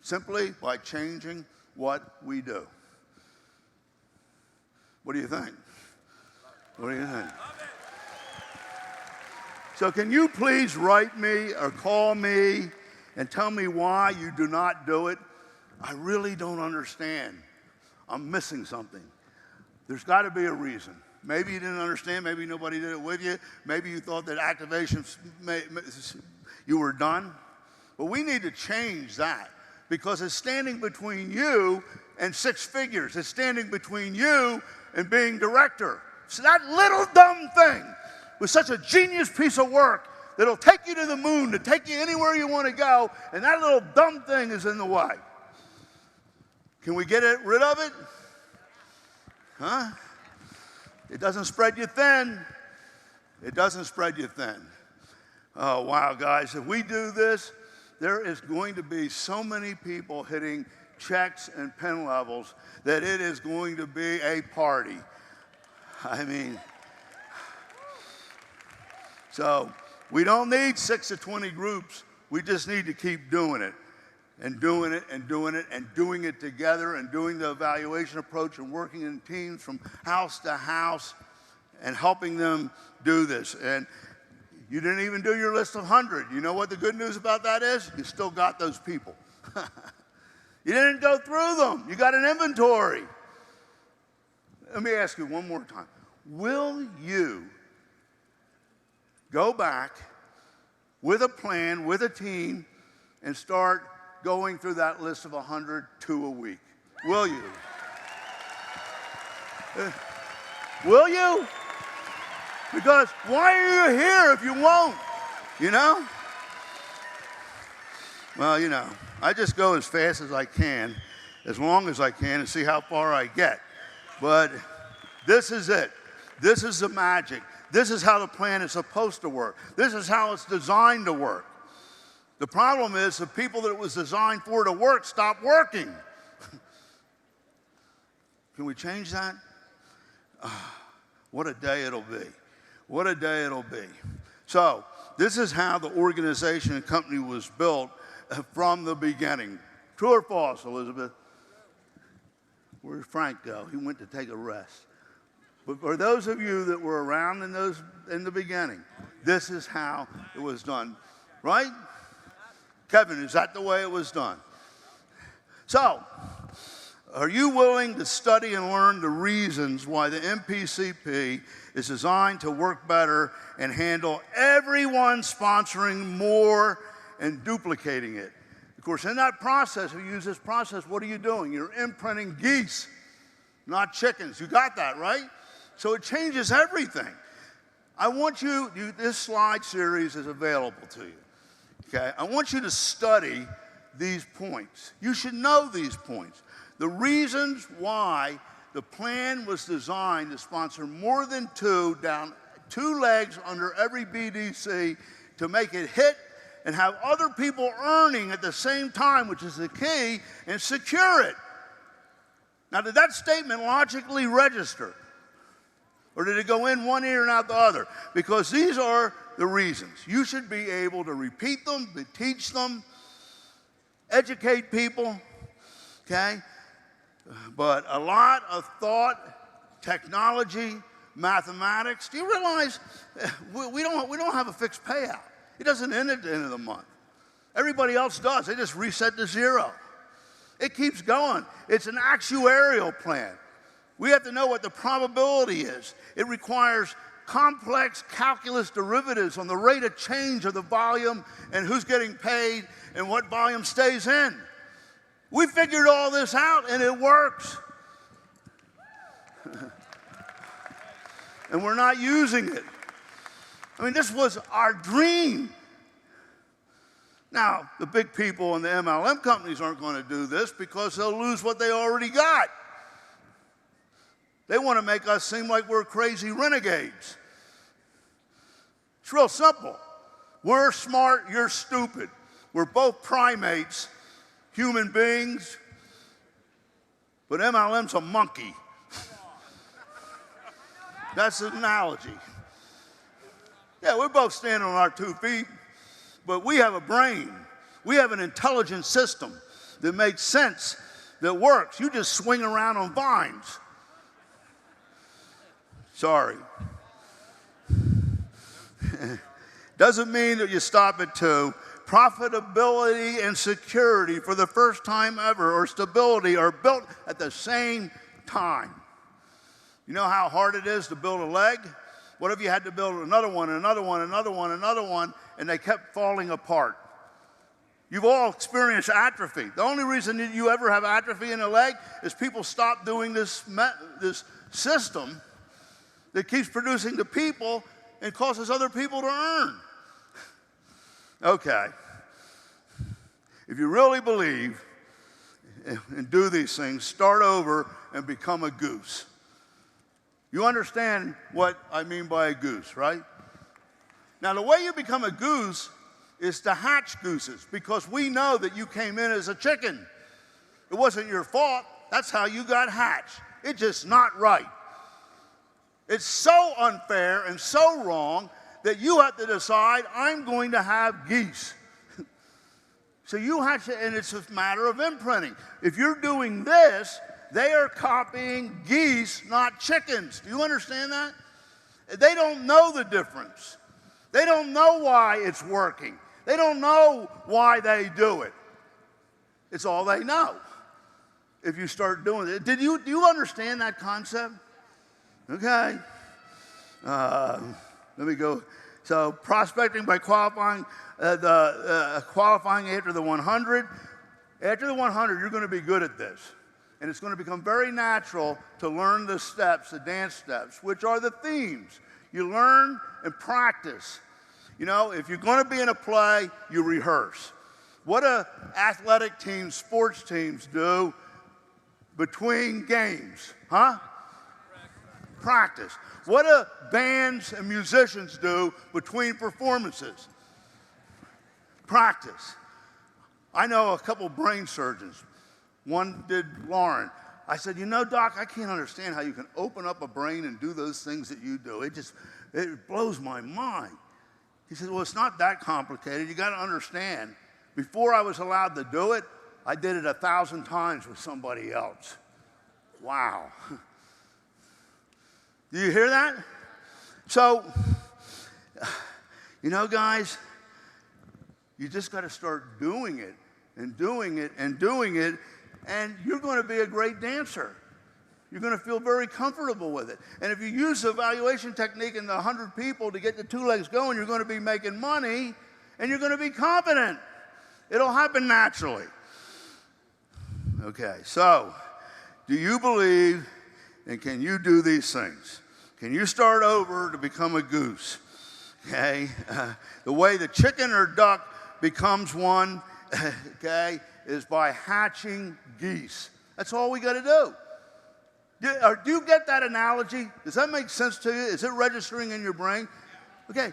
simply by changing what we do. What do you think? What do you think? So can you please write me or call me and tell me why you do not do it? I really don't understand. I'm missing something. There's got to be a reason. Maybe you didn't understand. Maybe nobody did it with you. Maybe you thought that activation, you were done. But we need to change that, because it's standing between you and 6 figures. It's standing between you and being director. So that little dumb thing was such a genius piece of work that'll take you to the moon, to take you anywhere you want to go, and that little dumb thing is in the way. Can we get rid of it? Huh? It doesn't spread you thin. It doesn't spread you thin. Oh, wow, guys, if we do this, there is going to be so many people hitting checks and pen levels that it is going to be a party. I mean, so we don't need 6 to 20 groups. We just need to keep doing it and doing it and doing it and doing it together and doing the evaluation approach and working in teams from house to house and helping them do this. And you didn't even do your list of 100. You know what the good news about that is? You still got those people. You didn't go through them. You got an inventory. Let me ask you one more time. Will you go back with a plan, with a team, and start going through that list of 100, 2 a week? Will you? Will you? Because why are you here if you won't? You know? Well, you know, I just go as fast as I can, as long as I can, and see how far I get. But this is it. This is the magic. This is how the plan is supposed to work. This is how it's designed to work. The problem is the people that it was designed for to work stopped working. Can we change that? What a day it'll be. What a day it'll be. So this is how the organization and company was built from the beginning. True or false, Elizabeth? Where'd Frank go? He went to take a rest. But for those of you that were around in the beginning, this is how it was done, right? Kevin, is that the way it was done? So, are you willing to study and learn the reasons why the MPCP is designed to work better and handle everyone sponsoring more and duplicating it? Of course, in that process, if you use this process, what are you doing? You're imprinting geese, not chickens. You got that, right? So it changes everything. I want this slide series is available to you, okay? I want you to study these points. You should know these points. The reasons why the plan was designed to sponsor more than down two legs under every BDC to make it hit and have other people earning at the same time, which is the key, and secure it. Now, did that statement logically register? Or did it go in one ear and out the other? Because these are the reasons. You should be able to repeat them, to teach them, educate people, okay? But a lot of thought, technology, mathematics. Do you realize we don't have a fixed payout? It doesn't end at the end of the month. Everybody else does. They just reset to zero. It keeps going. It's an actuarial plan. We have to know what the probability is. It requires complex calculus derivatives on the rate of change of the volume and who's getting paid and what volume stays in. We figured all this out, and it works. And we're not using it. I mean, this was our dream. Now, the big people and the MLM companies aren't going to do this because they'll lose what they already got. They want to make us seem like we're crazy renegades. It's real simple. We're smart, you're stupid. We're both primates, human beings, but MLM's a monkey. That's an analogy. Yeah, we're both standing on our 2 feet, but we have a brain. We have an intelligent system that makes sense, that works. You just swing around on vines. Sorry. Doesn't mean that you stop at 2. Profitability and security for the first time ever, or stability, are built at the same time. You know how hard it is to build a leg? What if you had to build another one, another one, another one, another one, and they kept falling apart? You've all experienced atrophy. The only reason that you ever have atrophy in a leg is people stop doing this system that keeps producing the people and causes other people to earn. Okay. If you really believe and do these things, start over and become a goose. You understand what I mean by a goose, right? Now, the way you become a goose is to hatch gooses, because we know that you came in as a chicken. It wasn't your fault. That's how you got hatched. It's just not right. It's so unfair and so wrong that you have to decide, I'm going to have geese. So you have to, and it's a matter of imprinting. If you're doing this, they are copying geese, not chickens. Do you understand that? They don't know the difference. They don't know why it's working. They don't know why they do it. It's all they know. If you start doing it. Do you understand that concept? Okay. Let me go. So prospecting by qualifying, qualifying after the 100. After the 100, you're going to be good at this. And it's going to become very natural to learn the steps, the dance steps, which are the themes. You learn and practice. You know, if you're going to be in a play, you rehearse. What do athletic teams, sports teams do between games? Huh? Practice. What do bands and musicians do between performances? Practice. I know a couple brain surgeons. One did Lauren. I said, you know, Doc, I can't understand how you can open up a brain and do those things that you do. It blows my mind. He said, well, it's not that complicated. You got to understand, before I was allowed to do it, I did it 1,000 times with somebody else. Wow. Do you hear that? So, you know, guys, you just got to start doing it and doing it and doing it, and you're going to be a great dancer. You're going to feel very comfortable with it. And if you use the evaluation technique in the 100 people to get the 2 legs going, you're going to be making money, and you're going to be confident. It'll happen naturally. Okay, so do you believe, and can you do these things? Can you start over to become a goose? Okay, the way the chicken or duck becomes one, okay, is by hatching geese. That's all we got to do. Do you get that analogy? Does that make sense to you? Is it registering in your brain? Okay,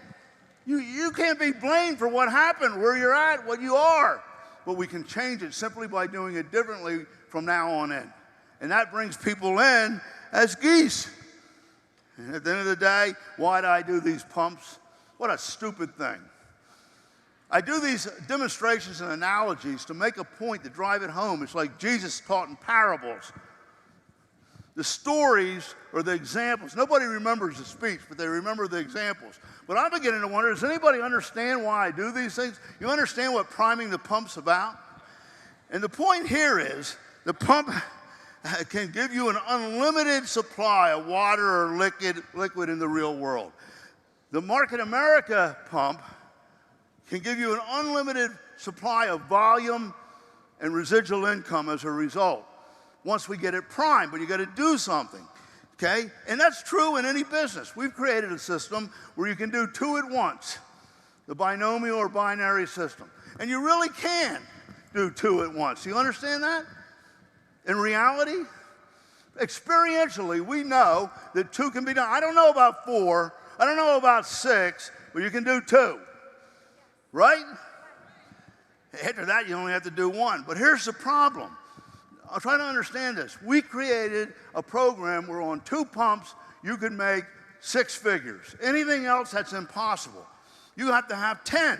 you can't be blamed for what happened, where you're at, what you are. But we can change it simply by doing it differently from now on in. And that brings people in as geese. And at the end of the day, why do I do these pumps? What a stupid thing. I do these demonstrations and analogies to make a point, to drive it home. It's like Jesus taught in parables. The stories or the examples. Nobody remembers the speech, but they remember the examples. But I'm beginning to wonder, does anybody understand why I do these things? You understand what priming the pump's about? And the point here is, the pump can give you an unlimited supply of water or liquid in the real world. The Market America pump can give you an unlimited supply of volume and residual income as a result, once we get it primed, but you got to do something, okay? And that's true in any business. We've created a system where you can do 2 at once, the binomial or binary system. And you really can do 2 at once. Do you understand that? In reality, experientially, we know that 2 can be done. I don't know about 4, I don't know about 6, but you can do 2, right? After that, you only have to do 1. But here's the problem. I'll try to understand this. We created a program where on 2 pumps, you can make 6 figures. Anything else, that's impossible. You have to have 10.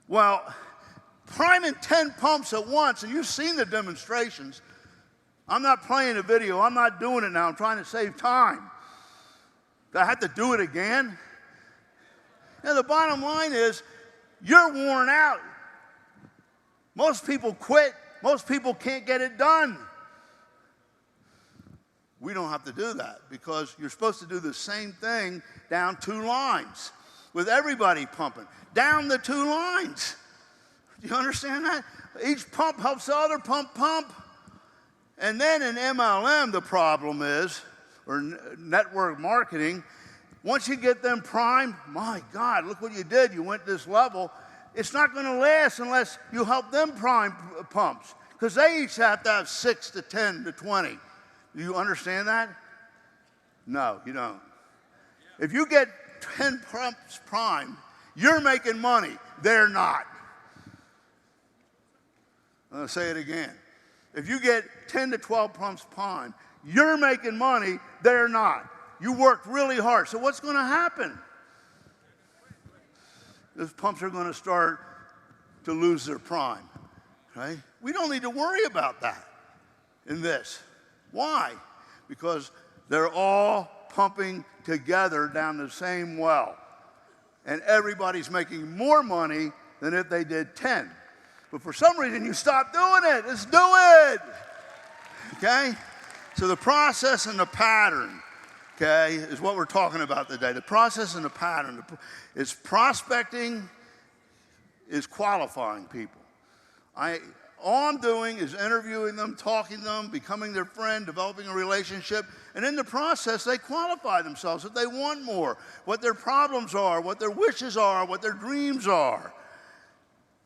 Well, priming 10 pumps at once, and you've seen the demonstrations. I'm not playing a video. I'm not doing it now. I'm trying to save time. Do I have to do it again? Now, the bottom line is, you're worn out. Most people quit. Most people can't get it done. We don't have to do that because you're supposed to do the same thing down 2 lines with everybody pumping. Down the 2 lines. Do you understand that? Each pump helps the other pump. And then in MLM, the problem is, or network marketing, once you get them primed, my God, look what you did. You went this level. It's not going to last unless you help them prime pumps, because they each have to have 6 to 10 to 20. Do you understand that? No, you don't. If you get 10 pumps primed, you're making money. They're not. I'm going to say it again. If you get 10 to 12 pumps primed, you're making money. They're not. You worked really hard. So what's going to happen? Those pumps are going to start to lose their prime, right? We don't need to worry about that in this. Why? Because they're all pumping together down the same well. And everybody's making more money than if they did 10. But for some reason, you stop doing it. Let's do it. Okay? So the process and the pattern, okay, is what we're talking about today. The process and the pattern is prospecting, is qualifying people. All I'm doing is interviewing them, talking to them, becoming their friend, developing a relationship, and in the process, they qualify themselves if they want more, what their problems are, what their wishes are, what their dreams are.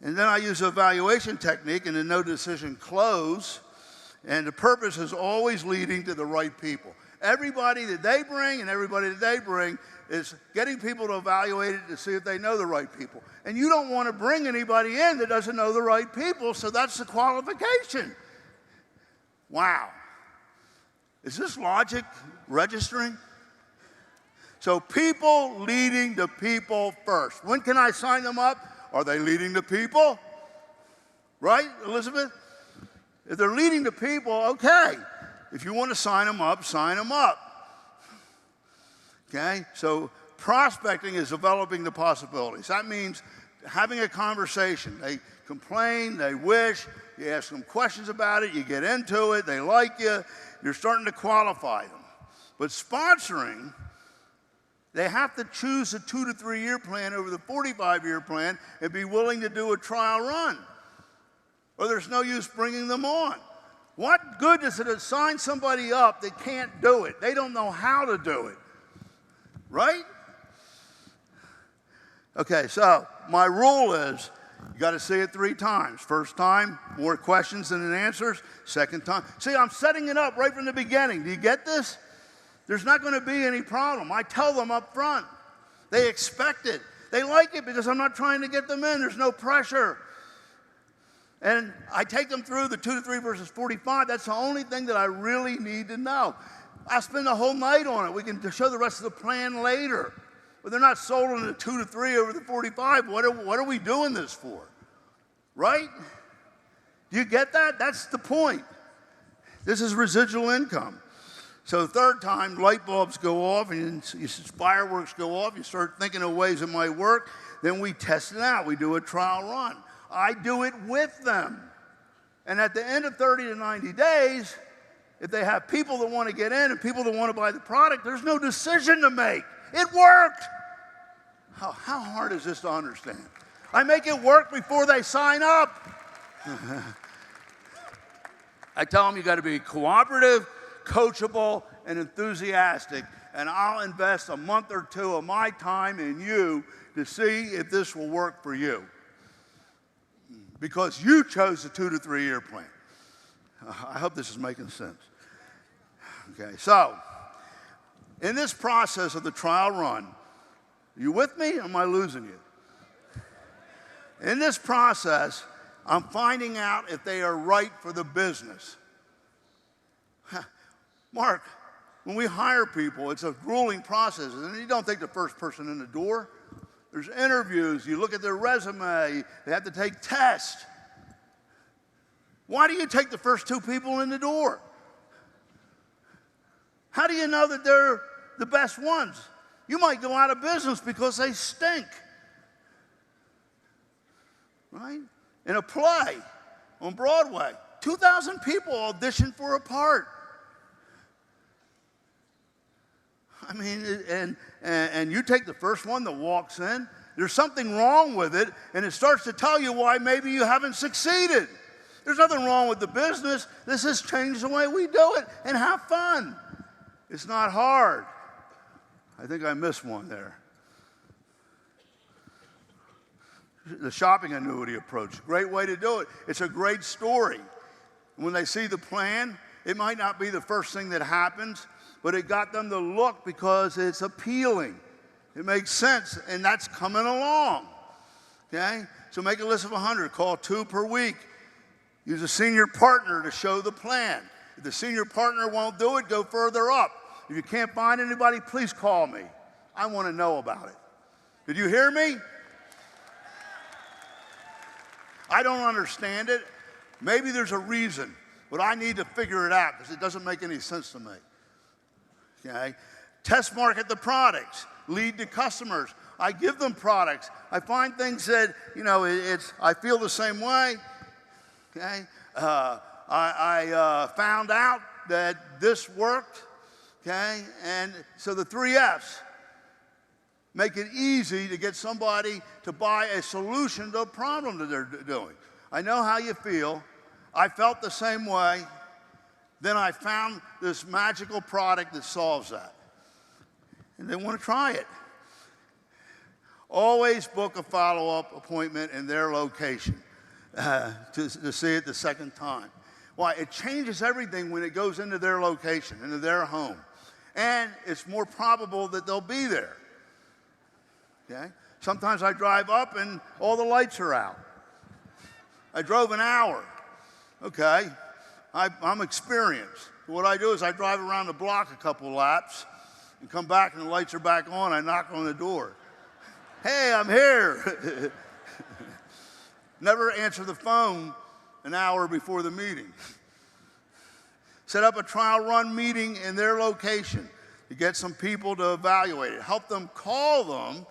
And then I use an evaluation technique and a no decision close, and the purpose is always leading to the right people. Everybody that they bring and everybody that they bring is getting people to evaluate it to see if they know the right people. And you don't want to bring anybody in that doesn't know the right people, so that's the qualification. Wow. Is this logic registering? So people leading to people first. When can I sign them up? Are they leading the people? Right, Elizabeth? If they're leading the people, okay. If you want to sign them up, sign them up. Okay? So prospecting is developing the possibilities. That means having a conversation. They complain, they wish, you ask them questions about it, you get into it, they like you, you're starting to qualify them. But sponsoring, they have to choose a 2 to 3 year plan over the 45-year plan and be willing to do a trial run, or there's no use bringing them on. What good is it to sign somebody up that can't do it? They don't know how to do it, right? Okay, so my rule is you got to say it 3 times. First time, more questions than answers. Second time. See, I'm setting it up right from the beginning. Do you get this? There's not going to be any problem. I tell them up front. They expect it. They like it because I'm not trying to get them in. There's no pressure. And I take them through the 2 to 3 versus 45. That's the only thing that I really need to know. I'll spend the whole night on it. We can show the rest of the plan later. But they're not sold on the 2 to 3 over the 45. What are we doing this for? Right? Do you get that? That's the point. This is residual income. So the third time, light bulbs go off and fireworks go off. You start thinking of ways it might work. Then we test it out. We do a trial run. I do it with them. And at the end of 30 to 90 days, if they have people that want to get in and people that want to buy the product, there's no decision to make. It worked. How hard is this to understand? I make it work before they sign up. I tell them you got to be cooperative, coachable, and enthusiastic, and I'll invest a month or 2 of my time in you to see if this will work for you, because you chose the 2 to 3 year plan. I hope this is making sense. Okay, so in this process of the trial run, are you with me or am I losing you? In this process, I'm finding out if they are right for the business. Mark, when we hire people, it's a grueling process, and you don't take the first person in the door. There's interviews, you look at their resume, they have to take tests. Why do you take the first 2 people in the door? How do you know that they're the best ones? You might go out of business because they stink. Right? In a play on Broadway, 2,000 people auditioned for a part. I mean, and you take the first one that walks in, there's something wrong with it, and it starts to tell you why maybe you haven't succeeded. There's nothing wrong with the business. This has changed the way we do it, and have fun. It's not hard. I think I missed one there. The shopping annuity approach, great way to do it. It's a great story. When they see the plan, it might not be the first thing that happens, but it got them to look because it's appealing. It makes sense, and that's coming along. Okay? So make a list of 100. Call 2 per week. Use a senior partner to show the plan. If the senior partner won't do it, go further up. If you can't find anybody, please call me. I want to know about it. Did you hear me? I don't understand it. Maybe there's a reason, but I need to figure it out because it doesn't make any sense to me. Okay? Test market the products. Lead to customers. I give them products. I find things that, I feel the same way. Okay? I found out that this worked. Okay? And so the 3 F's. Make it easy to get somebody to buy a solution to a problem that they're doing. I know how you feel. I felt the same way. Then I found this magical product that solves that. And they want to try it. Always book a follow-up appointment in their location to see it the second time. Why? It changes everything when it goes into their location, into their home. And it's more probable that they'll be there. Okay? Sometimes I drive up and all the lights are out. I drove an hour. Okay, I'm experienced. What I do is I drive around the block a couple laps and come back and the lights are back on. I knock on the door. Hey, I'm here. Never answer the phone an hour before the meeting. Set up a trial run meeting in their location to get some people to evaluate it. Help them call them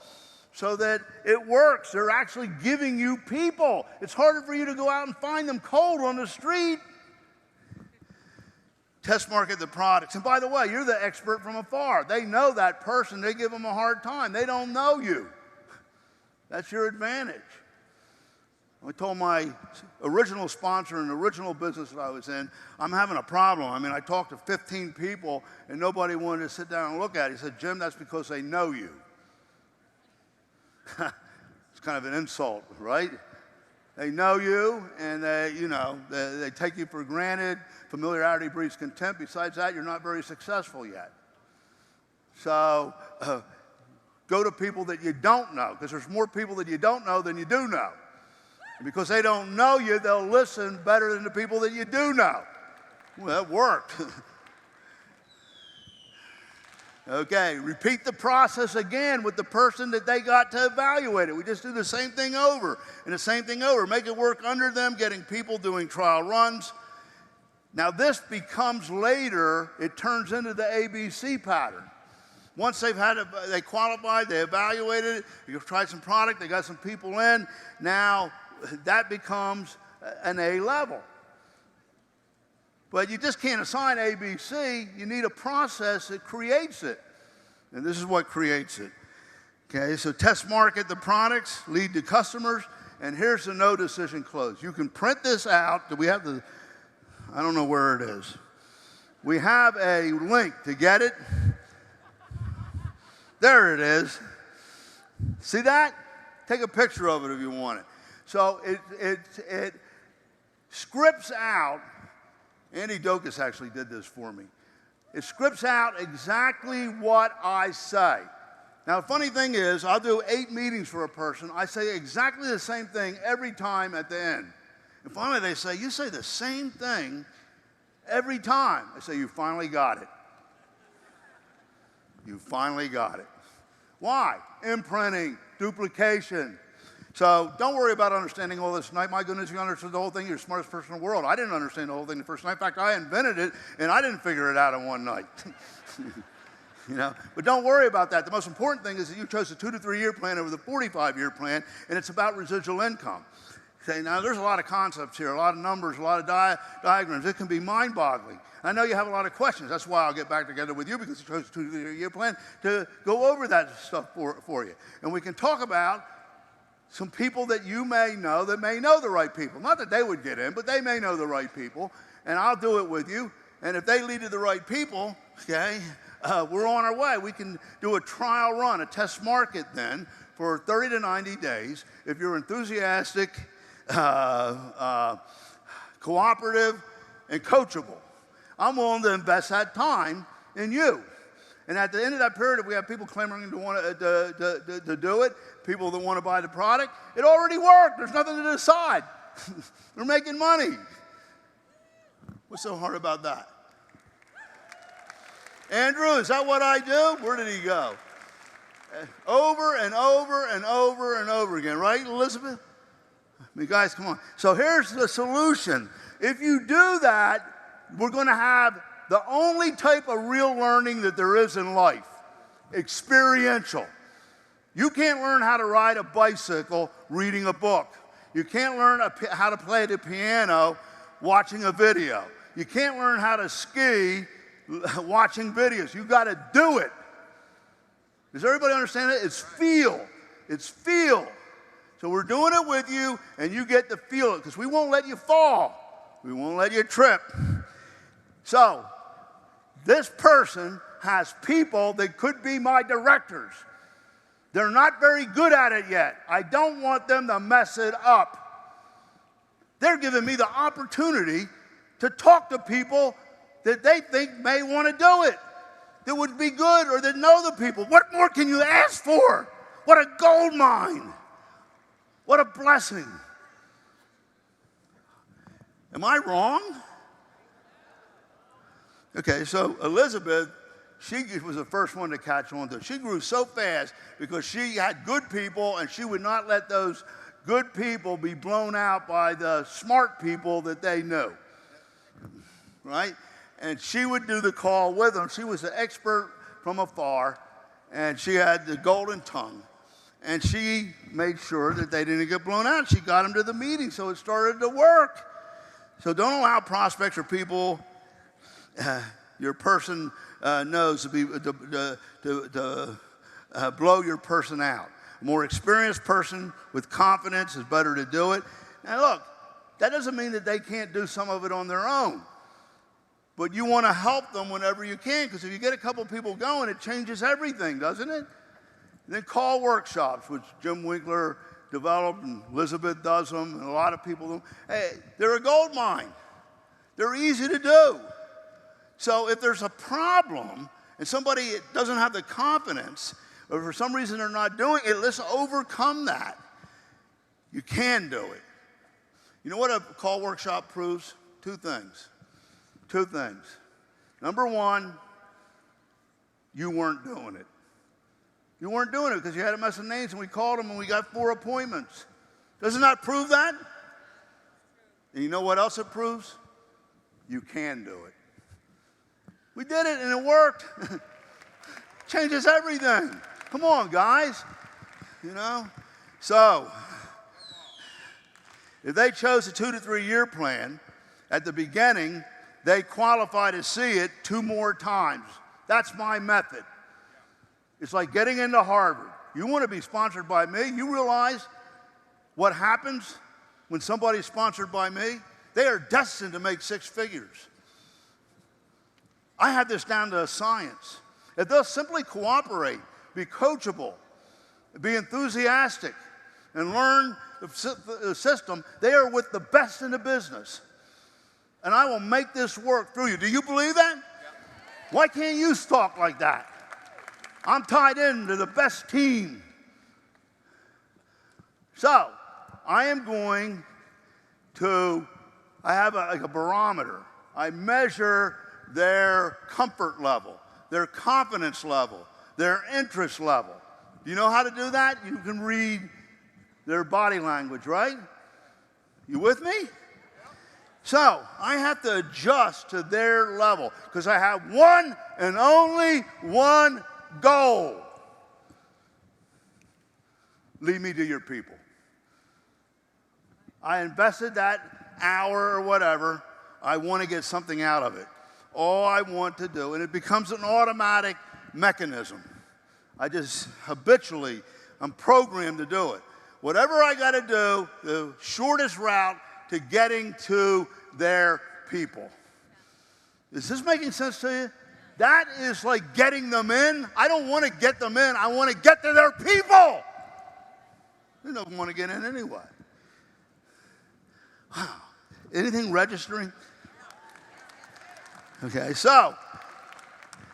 so that it works. They're actually giving you people. It's harder for you to go out and find them cold on the street. Test market the products. And by the way, you're the expert from afar. They know that person. They give them a hard time. They don't know you. That's your advantage. I told my original sponsor in the original business that I was in, I'm having a problem. I mean, I talked to 15 people, and nobody wanted to sit down and look at it. He said, Jim, that's because they know you. It's kind of an insult, right? They know you, and they take you for granted. Familiarity breeds contempt. Besides that, you're not very successful yet. So go to people that you don't know, because there's more people that you don't know than you do know. And because they don't know you, they'll listen better than the people that you do know. Well, that worked. Okay, repeat the process again with the person that they got to evaluate it. We just do the same thing over and the same thing over. Make it work under them, getting people doing trial runs. Now this becomes later, it turns into the ABC pattern. Once they qualified, they evaluated it, you tried some product, they got some people in, now that becomes an A level. But you just can't assign ABC. You need a process that creates it. And this is what creates it. Okay, so test market the products, lead to customers, and here's the no decision close. You can print this out. Do we have the, I don't know where it is. We have a link to get it. There it is. See that? Take a picture of it if you want it. So it scripts out, Andy Dokas actually did this for me. It scripts out exactly what I say. Now, the funny thing is, I'll do 8 meetings for a person. I say exactly the same thing every time at the end. And finally they say, you say the same thing every time. I say, you finally got it. You finally got it. Why? Imprinting, duplication. So don't worry about understanding all this tonight. My goodness, you understood the whole thing. You're the smartest person in the world. I didn't understand the whole thing the first night. In fact, I invented it, and I didn't figure it out in one night. But don't worry about that. The most important thing is that you chose a 2 to 3 year plan over the 45-year plan, and it's about residual income. Okay, now there's a lot of concepts here, a lot of numbers, a lot of diagrams. It can be mind-boggling. I know you have a lot of questions. That's why I'll get back together with you, because you chose a 2 to 3 year plan to go over that stuff for you. And we can talk about some people that you may know that may know the right people. Not that they would get in, but they may know the right people. And I'll do it with you. And if they lead to the right people, okay, we're on our way. We can do a trial run, a test market then for 30 to 90 days. If you're enthusiastic, cooperative, and coachable, I'm willing to invest that time in you. And at the end of that period, if we have people clamoring to want to do it, people that want to buy the product, it already worked. There's nothing to decide. We're making money. What's so hard about that? Andrew, is that what I do? Where did he go? Over and over and over and over again, right, Elizabeth? I mean, guys, come on. So here's the solution. If you do that, we're going to have the only type of real learning that there is in life, experiential. You can't learn how to ride a bicycle reading a book. You can't learn how to play the piano watching a video. You can't learn how to ski watching videos. You got to do it. Does everybody understand it? It's feel. It's feel. So we're doing it with you, and you get to feel it, because we won't let you fall. We won't let you trip. So this person has people that could be my directors. They're not very good at it yet. I don't want them to mess it up. They're giving me the opportunity to talk to people that they think may want to do it, that would be good, or that know the people. What more can you ask for? What a gold mine. What a blessing. Am I wrong? Okay, so Elizabeth, she was the first one to catch on to it. She grew so fast because she had good people, and she would not let those good people be blown out by the smart people that they knew, right? And she would do the call with them. She was an expert from afar, and she had the golden tongue. And she made sure that they didn't get blown out. She got them to the meeting, so it started to work. So don't allow prospects or people your person knows to blow your person out. A more experienced person with confidence is better to do it. Now look, that doesn't mean that they can't do some of it on their own. But you want to help them whenever you can, because if you get a couple people going, it changes everything, doesn't it? And then call workshops, which Jim Winkler developed, and Elizabeth does them, and a lot of people do them. Hey, they're a gold mine. They're easy to do. So if there's a problem and somebody doesn't have the confidence, or for some reason they're not doing it, let's overcome that. You can do it. You know what a call workshop proves? Two things. Number one, you weren't doing it. You weren't doing it because you had a mess of names, and we called them and we got 4 appointments. Doesn't that prove that? And you know what else it proves? You can do it. We did it and it worked. Changes everything. Come on, guys. You know? So, if they chose a 2 to 3 year plan, at the beginning, they qualify to see it 2 more times. That's my method. It's like getting into Harvard. You want to be sponsored by me? You realize what happens when somebody's sponsored by me? They are destined to make 6 figures. I have this down to a science. If they'll simply cooperate, be coachable, be enthusiastic, and learn the system, they are with the best in the business. And I will make this work through you. Do you believe that? Why can't you talk like that? I'm tied into the best team. So, I am going to, I have a barometer. I measure their comfort level, their confidence level, their interest level. Do you know how to do that? You can read their body language, right? You with me? So, I have to adjust to their level because I have one and only one goal. Lead me to your people. I invested that hour or whatever. I want to get something out of it. All I want to do, and it becomes an automatic mechanism. I just habitually, I'm programmed to do it. Whatever I got to do, the shortest route to getting to their people. Is this making sense to you? That is like getting them in. I don't want to get them in. I want to get to their people. They don't want to get in anyway. Wow. Anything registering? Okay, so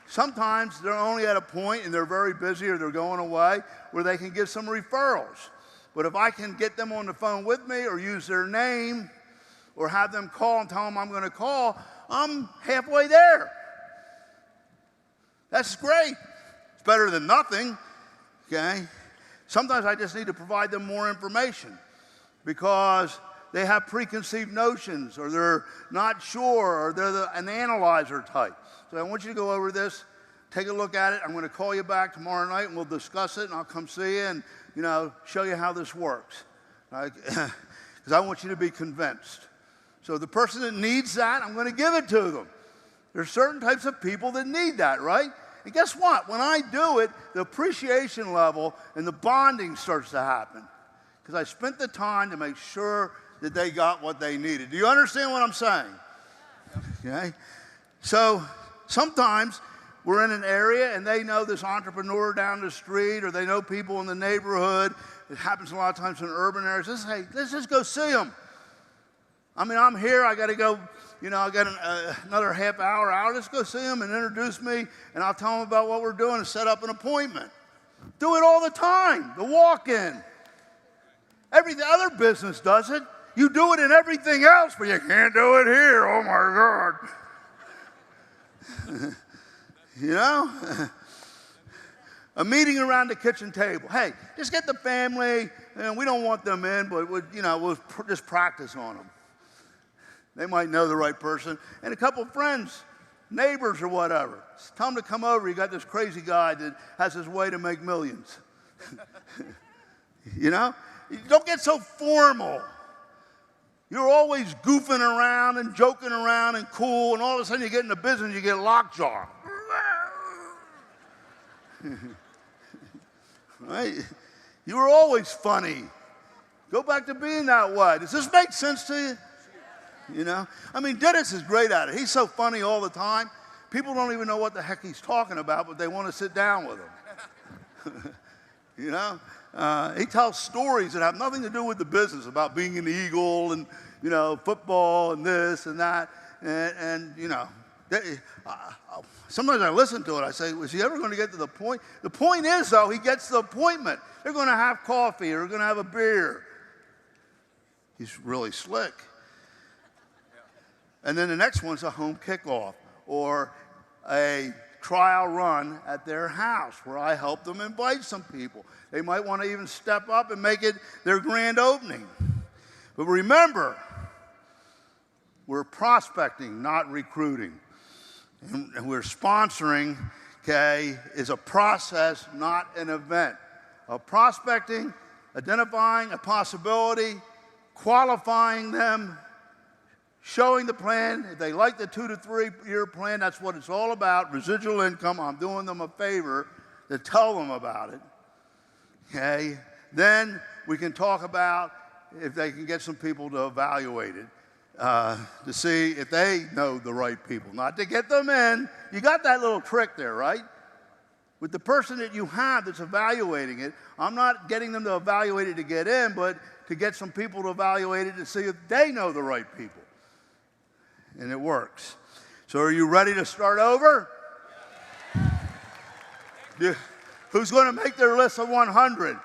sometimes they're only at a point and they're very busy or they're going away where they can give some referrals. But if I can get them on the phone with me or use their name or have them call and tell them I'm going to call, I'm halfway there. That's great. It's better than nothing, okay? Sometimes I just need to provide them more information because they have preconceived notions or they're not sure or they're an analyzer type. So I want you to go over this, take a look at it. I'm going to call you back tomorrow night and we'll discuss it and I'll come see you and, you know, show you how this works. Because I want you to be convinced. So the person that needs that, I'm going to give it to them. There's certain types of people that need that, right? And guess what? When I do it, the appreciation level and the bonding starts to happen. Because I spent the time to make sure that they got what they needed. Do you understand what I'm saying? Okay? So sometimes we're in an area and they know this entrepreneur down the street or they know people in the neighborhood. It happens a lot of times in urban areas. Hey, let's just go see them. I mean, I'm here. I got to go, you know, I got another half hour. Let's go see them and introduce me, and I'll tell them about what we're doing and set up an appointment. Do it all the time, the walk-in. Every other business does it. You do it in everything else, but you can't do it here. Oh, my God. You know? A meeting around the kitchen table. Hey, just get the family, and we don't want them in, but we'll just practice on them. They might know the right person. And a couple of friends, neighbors or whatever. Tell them to come over. You got this crazy guy that has his way to make millions. You know? You don't get so formal. You're always goofing around and joking around and cool, and all of a sudden you get in the business, you get lockjaw. Right? You were always funny. Go back to being that way. Does this make sense to you? You know? I mean, Dennis is great at it. He's so funny all the time. People don't even know what the heck he's talking about, but they want to sit down with him. You know? He tells stories that have nothing to do with the business, about being an Eagle and, football and this and that. And sometimes I listen to it. I say, was he ever going to get to the point? The point is, though, he gets the appointment. They're going to have coffee or they're going to have a beer. He's really slick. And then the next one's a home kickoff or a trial run at their house where I help them invite some people. They might want to even step up and make it their grand opening. But remember, we're prospecting, not recruiting. And we're sponsoring, okay, is a process, not an event. Prospecting, identifying a possibility, qualifying them, showing the plan. If they like the 2 to 3 year plan, that's what it's all about. Residual income. I'm doing them a favor to tell them about it. Okay? Then we can talk about if they can get some people to evaluate it, to see if they know the right people. Not to get them in. You got that little trick there, right? With the person that you have that's evaluating it, I'm not getting them to evaluate it to get in, but to get some people to evaluate it to see if they know the right people. And it works. So are you ready to start over? Yeah. Who's going to make their list of 100?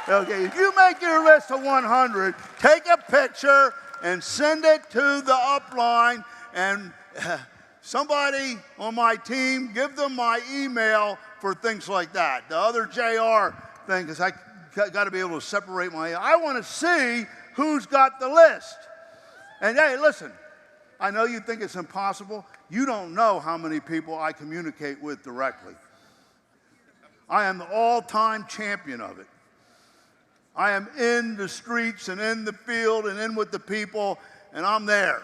Okay, if you make your list of 100, take a picture and send it to the upline, and somebody on my team, give them my email for things like that. The other JR thing, because I got to be able to separate I want to see who's got the list. And hey, listen, I know you think it's impossible. You don't know how many people I communicate with directly. I am the all-time champion of it. I am in the streets and in the field and in with the people, and I'm there.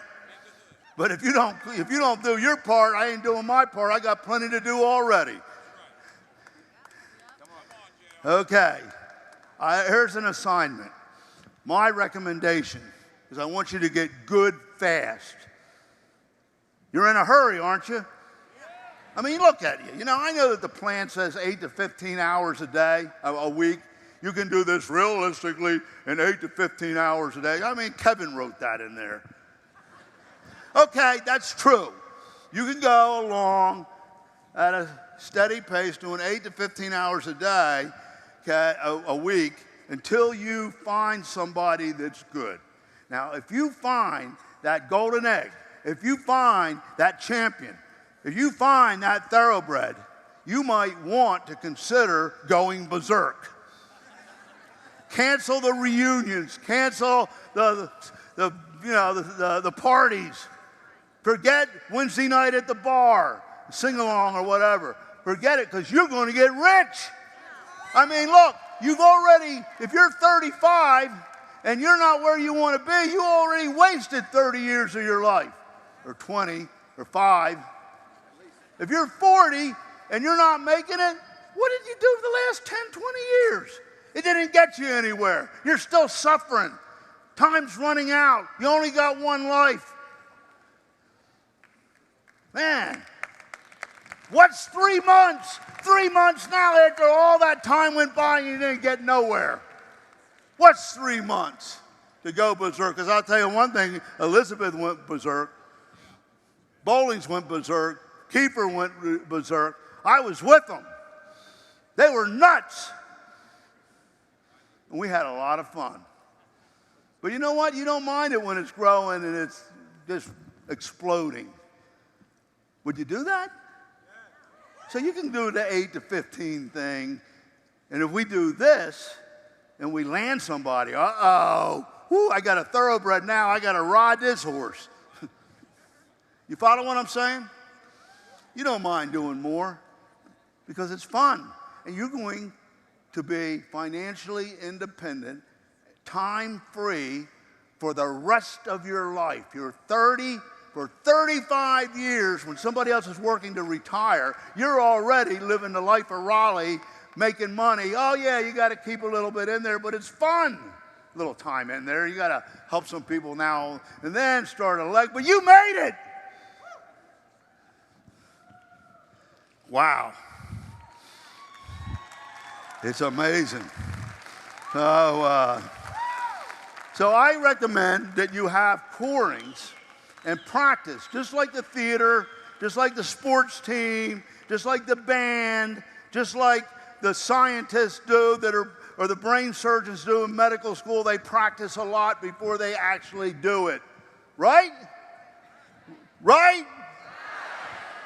But if you don't do your part, I ain't doing my part. I got plenty to do already. Okay, here's an assignment. My recommendation is I want you to get good fast. You're in a hurry, aren't you? I mean, look at you. I know that the plan says 8 to 15 hours a day, a week. You can do this realistically in 8 to 15 hours a day. I mean, Kevin wrote that in there. Okay, that's true. You can go along at a steady pace doing 8 to 15 hours a day, okay, a week, until you find somebody that's good. Now, if you find that golden egg, if you find that champion, if you find that thoroughbred, you might want to consider going berserk. Cancel the reunions, cancel the parties. Forget Wednesday night at the bar, sing along or whatever. Forget it, because you're going to get rich. I mean, look, if you're 35 and you're not where you want to be, you already wasted 30 years of your life, or 20, or 5. If you're 40 and you're not making it, what did you do for the last 10, 20 years? It didn't get you anywhere. You're still suffering. Time's running out. You only got one life. Man, what's 3 months? 3 months now after all that time went by and you didn't get nowhere. What's 3 months to go berserk? Because I'll tell you one thing, Elizabeth went berserk. Bowlings went berserk. Kiefer went berserk. I was with them. They were nuts. And we had a lot of fun. But you know what? You don't mind it when it's growing and it's just exploding. Would you do that? So you can do the 8 to 15 thing, and if we do this, and we land somebody, whoo, I got a thoroughbred now, I got to ride this horse. You follow what I'm saying? You don't mind doing more because it's fun. And you're going to be financially independent, time-free for the rest of your life. You're 30, for 35 years, when somebody else is working to retire, you're already living the life of Raleigh, making money. Oh, yeah, you got to keep a little bit in there, but it's fun. A little time in there. You got to help some people now and then start a leg, but you made it. Wow. It's amazing. So I recommend that you have pourings and practice, just like the theater, just like the sports team, just like the band, just like the scientists do or the brain surgeons do in medical school. They practice a lot before they actually do it. Right? Right?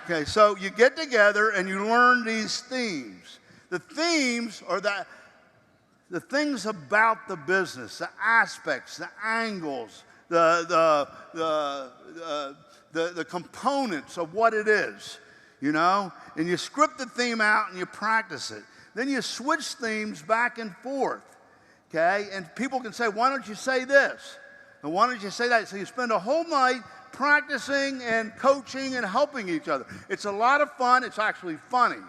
Okay, so you get together and you learn these themes. The themes are the things about the business, the aspects, the angles, the components of what it is, you know? And you script the theme out and you practice it. Then you switch themes back and forth, okay? And people can say, why don't you say this? And why don't you say that? So you spend a whole night practicing and coaching and helping each other. It's a lot of fun. It's actually funny.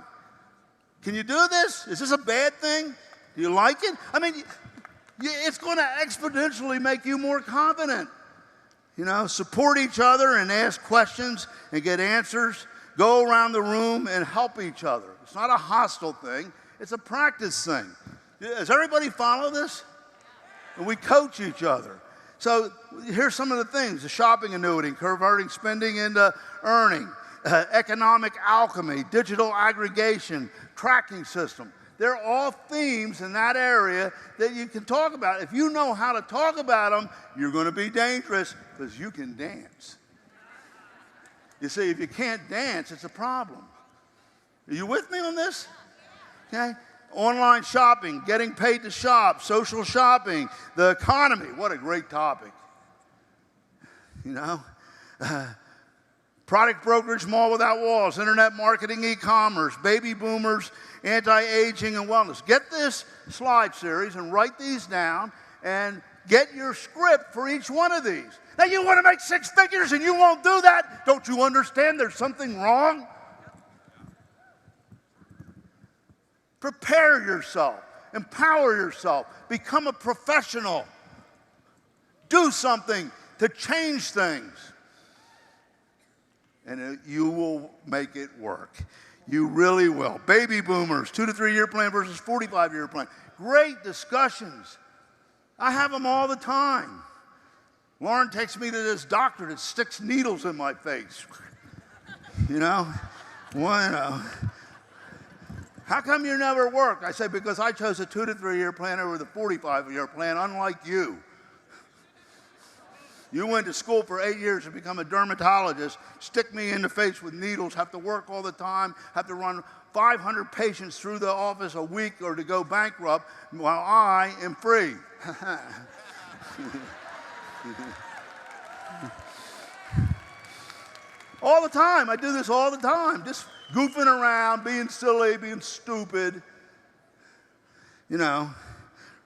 Can you do this? Is this a bad thing? Do you like it? I mean, it's going to exponentially make you more confident. You know, support each other and ask questions and get answers. Go around the room and help each other. It's not a hostile thing. It's a practice thing. Does everybody follow this? And we coach each other. So here's some of the things: the shopping annuity, converting spending into earning, economic alchemy, digital aggregation, tracking system. They're all themes in that area that you can talk about. If you know how to talk about them, you're going to be dangerous because you can dance. You see, if you can't dance, it's a problem. Are you with me on this? Okay? Online shopping, getting paid to shop, social shopping, the economy. What a great topic. You know? Product brokerage, mall without walls, internet marketing, e-commerce, baby boomers, anti-aging, and wellness. Get this slide series and write these down and get your script for each one of these. Now, you want to make 6 figures and you won't do that? Don't you understand there's something wrong? Prepare yourself. Empower yourself. Become a professional. Do something to change things. And you will make it work. You really will. Baby boomers, 2 to 3 year plan versus 45-year plan. Great discussions. I have them all the time. Lauren takes me to this doctor that sticks needles in my face. You know? Well, how come you never work? I say, because I chose a 2 to 3 year plan over the 45-year plan, unlike you. You went to school for 8 years to become a dermatologist, stick me in the face with needles, have to work all the time, have to run 500 patients through the office a week or to go bankrupt, while I am free. All the time. I do this all the time. Just goofing around, being silly, being stupid. You know,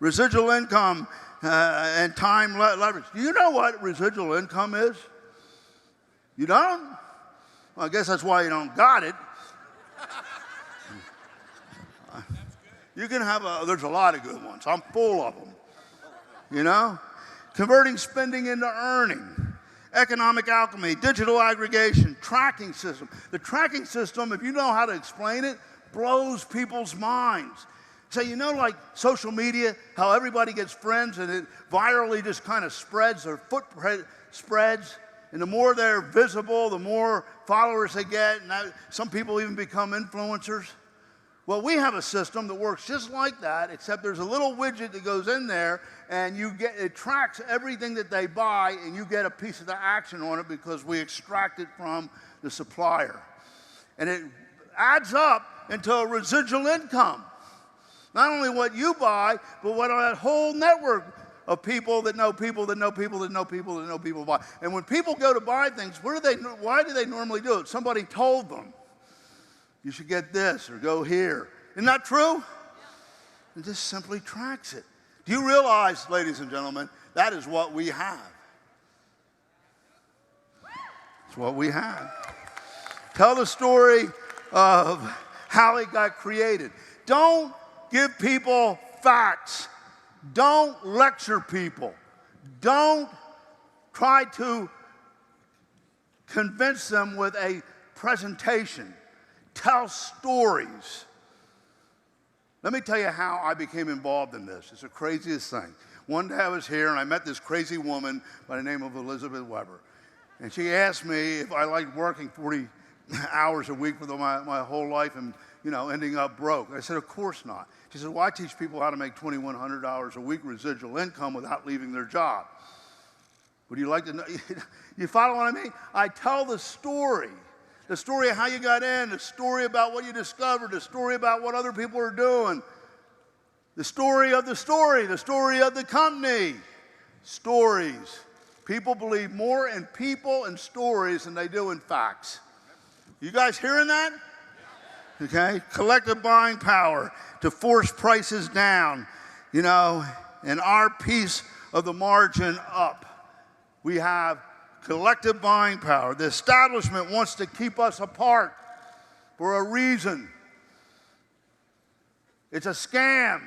residual income and time leverage. Do you know what residual income is? You don't? Well, I guess that's why you don't got it. You can have there's a lot of good ones. I'm full of them. You know? Converting spending into earning. Economic alchemy, digital aggregation, tracking system. The tracking system, if you know how to explain it, blows people's minds. So you know, like social media, how everybody gets friends and it virally just kind of spreads, their footprint spreads, and the more they're visible, the more followers they get, and some people even become influencers. Well, we have a system that works just like that, except there's a little widget that goes in there, and it tracks everything that they buy, and you get a piece of the action on it because we extract it from the supplier. And it adds up into a residual income. Not only what you buy, but what that whole network of people that know people that know people that know people that know people buy. And when people go to buy things, why do they normally do it? Somebody told them, you should get this or go here. Isn't that true? It just simply tracks it. Do you realize, ladies and gentlemen, that is what we have? It's what we have. Tell the story of how it got created. Don't give people facts. Don't lecture people. Don't try to convince them with a presentation. Tell stories. Let me tell you how I became involved in this. It's the craziest thing. One day I was here and I met this crazy woman by the name of Elizabeth Weber. And she asked me if I liked working 40 hours a week for my whole life and, ending up broke. I said, of course not. She said, well, I teach people how to make $2,100 a week residual income without leaving their job. Would you like to know? You follow what I mean? I tell the story of how you got in, the story about what you discovered, the story about what other people are doing, the story of the company. Stories. People believe more in people and stories than they do in facts. You guys hearing that? Okay? Collective buying power to force prices down, and our piece of the margin up. We have collective buying power. The establishment wants to keep us apart for a reason. It's a scam.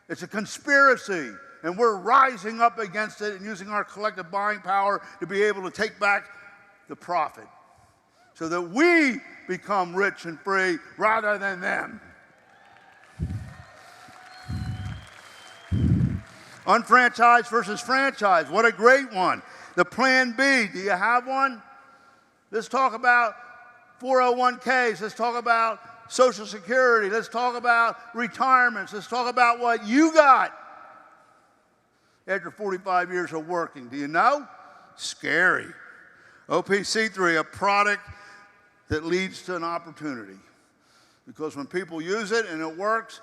It's a conspiracy. And we're rising up against it and using our collective buying power to be able to take back the profit so that we become rich and free rather than them. Unfranchised versus franchise. What a great one. The plan B. Do you have one? Let's talk about 401ks. Let's talk about Social Security. Let's talk about retirements. Let's talk about what you got after 45 years of working. Do you know? Scary. OPC3, a product that leads to an opportunity. Because when people use it and it works,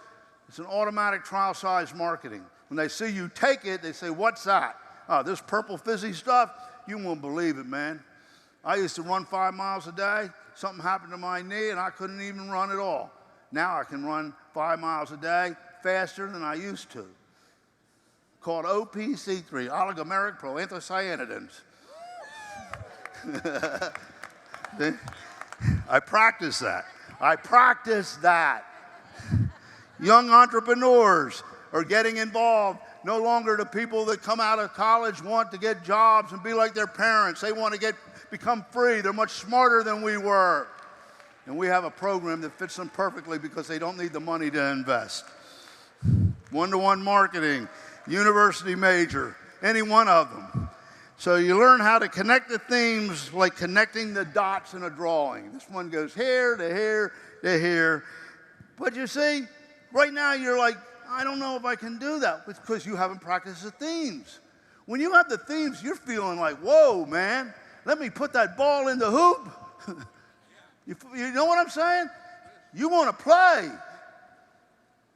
it's an automatic trial size marketing. When they see you take it, they say, what's that? Oh, this purple fizzy stuff? You won't believe it, man. I used to run 5 miles a day. Something happened to my knee, and I couldn't even run at all. Now I can run 5 miles a day faster than I used to. Called OPC3, oligomeric proanthocyanidins. I practice that. Young entrepreneurs are getting involved. No longer the people that come out of college want to get jobs and be like their parents. They want to become free. They're much smarter than we were. And we have a program that fits them perfectly because they don't need the money to invest. One-to-one marketing, university major, any one of them. So you learn how to connect the themes like connecting the dots in a drawing. This one goes here to here to here. But you see, right now you're like, I don't know if I can do that because you haven't practiced the themes. When you have the themes, you're feeling like, whoa, man, let me put that ball in the hoop. You know what I'm saying? You want to play,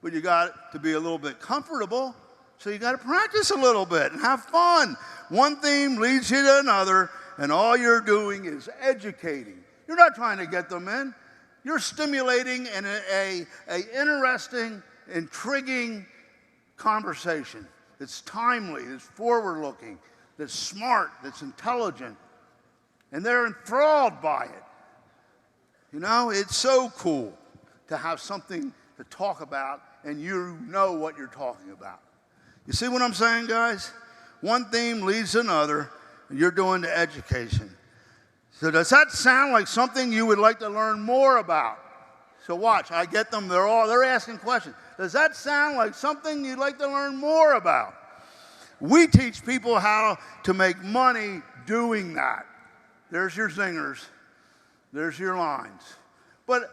but you got to be a little bit comfortable, so you got to practice a little bit and have fun. One theme leads you to another, and all you're doing is educating. You're not trying to get them in. You're stimulating an interesting, intriguing conversation that's timely, that's forward-looking, that's smart, that's intelligent, and they're enthralled by it. It's so cool to have something to talk about and you know what you're talking about. You see what I'm saying, guys? One theme leads to another, and you're doing the education. So does that sound like something you would like to learn more about? So watch, I get them, they're asking questions. Does that sound like something you'd like to learn more about? We teach people how to make money doing that. There's your zingers. There's your lines. But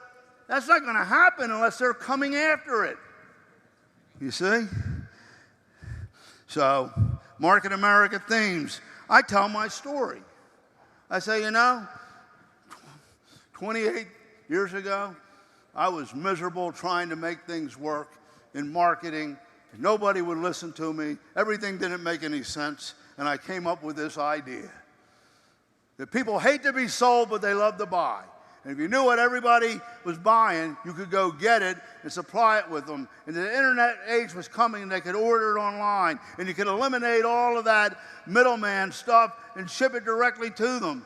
that's not going to happen unless they're coming after it. You see? So, Market America themes. I tell my story. I say, 28 years ago, I was miserable trying to make things work in marketing. Nobody would listen to me. Everything didn't make any sense. And I came up with this idea that people hate to be sold, but they love to buy. And if you knew what everybody was buying, you could go get it and supply it with them. And the internet age was coming, and they could order it online. And you could eliminate all of that middleman stuff and ship it directly to them.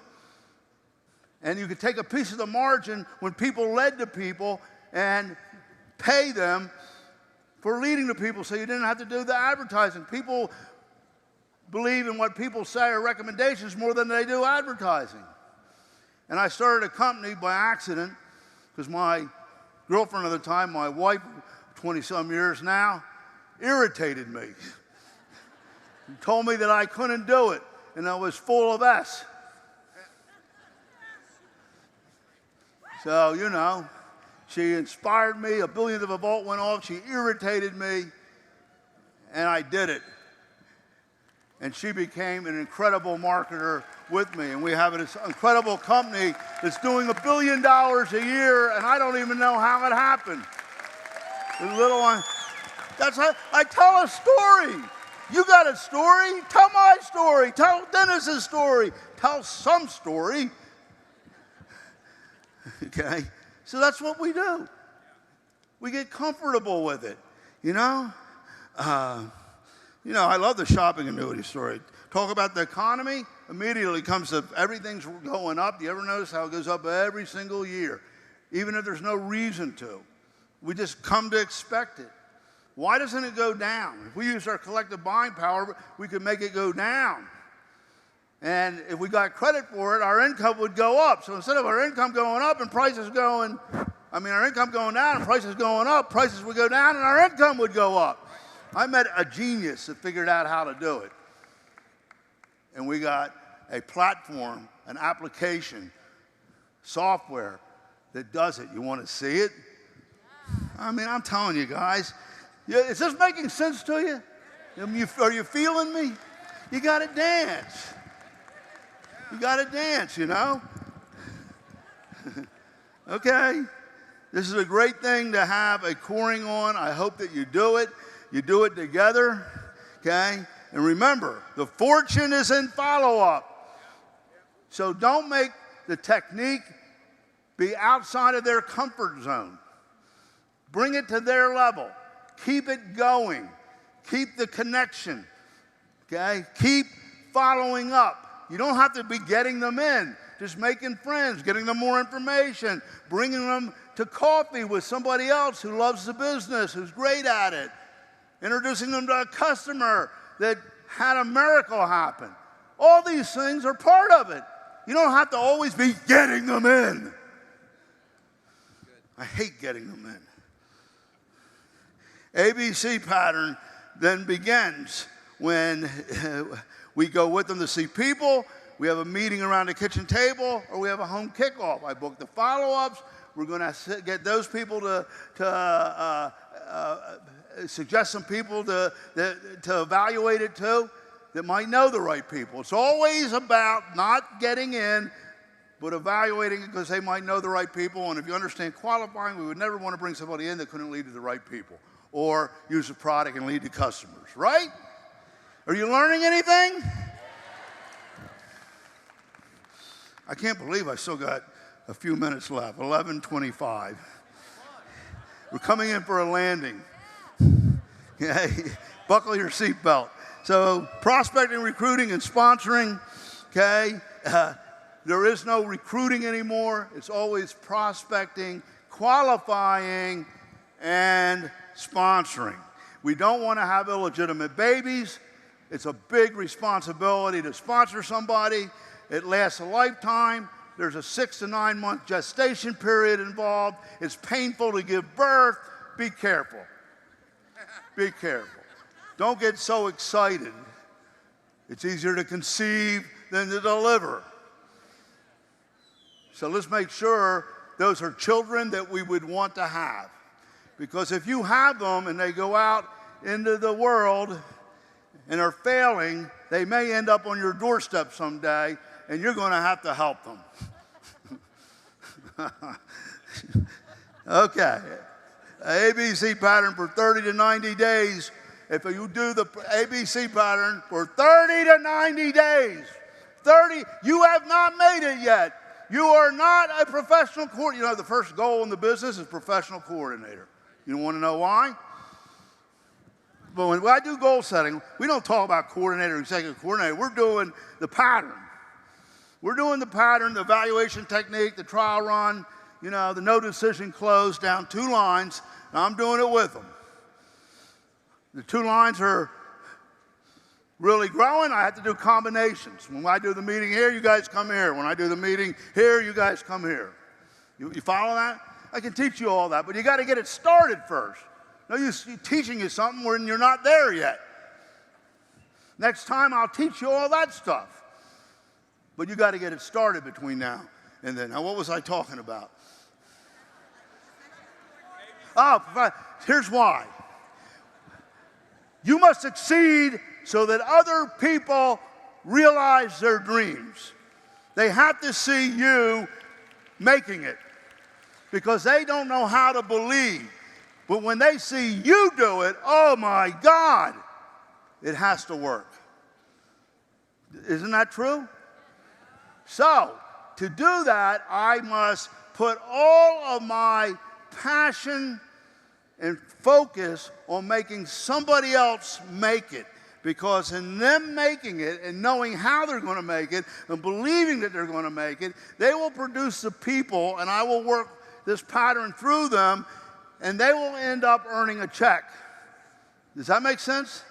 And you could take a piece of the margin when people led to people and pay them for leading to people, so you didn't have to do the advertising. People believe in what people say or recommendations more than they do advertising. And I started a company by accident because my girlfriend at the time, my wife, 20-some years now, irritated me. And told me that I couldn't do it, and I was full of S. So, you know, she inspired me. A billionth of a volt went off. She irritated me, and I did it. And she became an incredible marketer with me. And we have this incredible company that's doing $1 billion a year, and I don't even know how it happened. The little one. That's how I tell a story. You got a story? Tell my story. Tell Dennis's story. Tell some story. Okay? So that's what we do. We get comfortable with it, you know? I love the shopping annuity story. Talk about the economy, immediately comes to everything's going up. Do you ever notice how it goes up every single year, even if there's no reason to? We just come to expect it. Why doesn't it go down? If we use our collective buying power, we could make it go down. And if we got credit for it, our income would go up. So instead of our income going up and prices going, our income going down and prices going up, prices would go down and our income would go up. I met a genius that figured out how to do it. And we got a platform, an application, software that does it. You want to see it? I'm telling you guys. Is this making sense to you? Are you feeling me? You got to dance. You got to dance, you know? Okay? This is a great thing to have a coring on. I hope that you do it. You do it together, okay? And remember, the fortune is in follow-up. So don't make the technique be outside of their comfort zone. Bring it to their level. Keep it going. Keep the connection, okay? Keep following up. You don't have to be getting them in. Just making friends, getting them more information, bringing them to coffee with somebody else who loves the business, who's great at it. Introducing them to a customer that had a miracle happen. All these things are part of it. You don't have to always be getting them in. I hate getting them in. ABC pattern then begins when we go with them to see people, we have a meeting around the kitchen table, or we have a home kickoff. I book the follow-ups. We're going to get those people to suggest some people to evaluate it too that might know the right people. It's always about not getting in, but evaluating it because they might know the right people. And if you understand qualifying, we would never want to bring somebody in that couldn't lead to the right people or use a product and lead to customers, right? Are you learning anything? I can't believe I still got a few minutes left, 11:25. We're coming in for a landing. Okay? Buckle your seatbelt. So prospecting, recruiting, and sponsoring, okay? There is no recruiting anymore. It's always prospecting, qualifying, and sponsoring. We don't want to have illegitimate babies. It's a big responsibility to sponsor somebody. It lasts a lifetime. There's a 6 to 9 month gestation period involved. It's painful to give birth. Be careful. Be careful. Don't get so excited. It's easier to conceive than to deliver. So let's make sure those are children that we would want to have. Because if you have them and they go out into the world and are failing, they may end up on your doorstep someday, and you're going to have to help them. Okay. ABC pattern for 30 to 90 days. If you do the ABC pattern for 30 to 90 days, 30, you have not made it yet. You are not a professional coordinator. You know, the first goal in the business is professional coordinator. You want to know why? But when I do goal setting, we don't talk about coordinator, executive coordinator. We're doing the pattern. We're doing the pattern, the evaluation technique, the trial run, you know, the no decision close down 2 lines. And I'm doing it with them. The 2 lines are really growing. I have to do combinations. When I do the meeting here, you guys come here. When I do the meeting here, you guys come here. You follow that? I can teach you all that, but you got to get it started first. No use teaching you something when you're not there yet. Next time, I'll teach you all that stuff. But you got to get it started between now and then. Now, what was I talking about? Oh, here's why. You must succeed so that other people realize their dreams. They have to see you making it because they don't know how to believe. But when they see you do it, oh my God, it has to work. Isn't that true? So, to do that, I must put all of my passion and focus on making somebody else make it. Because in them making it and knowing how they're going to make it and believing that they're going to make it, they will produce the people, and I will work this pattern through them, and they will end up earning a check. Does that make sense?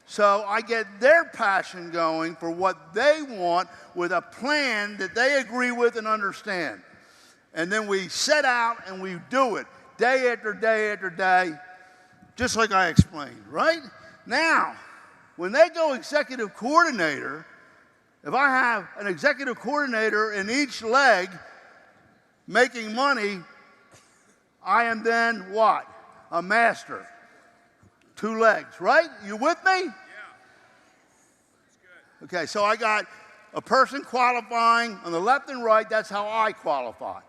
So I get their passion going for what they want with a plan that they agree with and understand. And then we set out and we do it day after day after day, just like I explained, right? Now, when they go executive coordinator, if I have an executive coordinator in each leg making money, I am then what? A master. 2 legs, right? You with me? Yeah. That's good. Okay, so I got a person qualifying on the left and right. That's how I qualify. Right.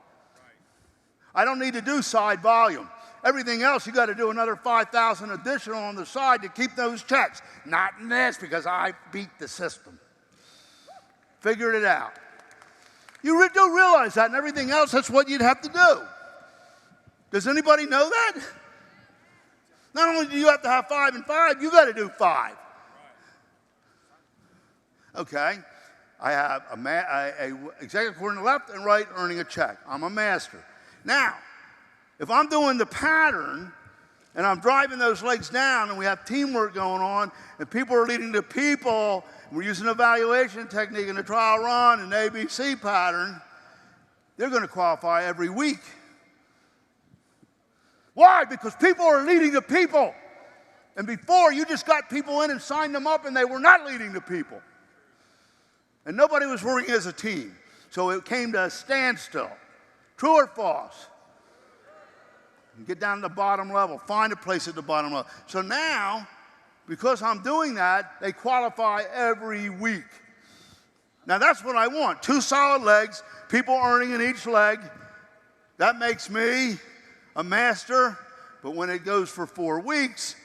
I don't need to do side volume. Everything else, you got to do another 5,000 additional on the side to keep those checks. Not in this, because I beat the system. Figured it out. You do realize that, and everything else, that's what you'd have to do. Does anybody know that? Not only do you have to have 5 and 5, you got to do 5. Okay. I have a executive coordinator left and right earning a check. I'm a master. Now, if I'm doing the pattern and I'm driving those legs down and we have teamwork going on and people are leading to people, and we're using evaluation technique and the trial run and the ABC pattern, they're going to qualify every week. Why? Because people are leading to people. And before, you just got people in and signed them up and they were not leading to people. And nobody was working as a team. So it came to a standstill. True or false? Get down to the bottom level. Find a place at the bottom level. So now, because I'm doing that, they qualify every week. Now that's what I want. 2 solid legs, people earning in each leg. That makes me a master. But when it goes for 4 weeks,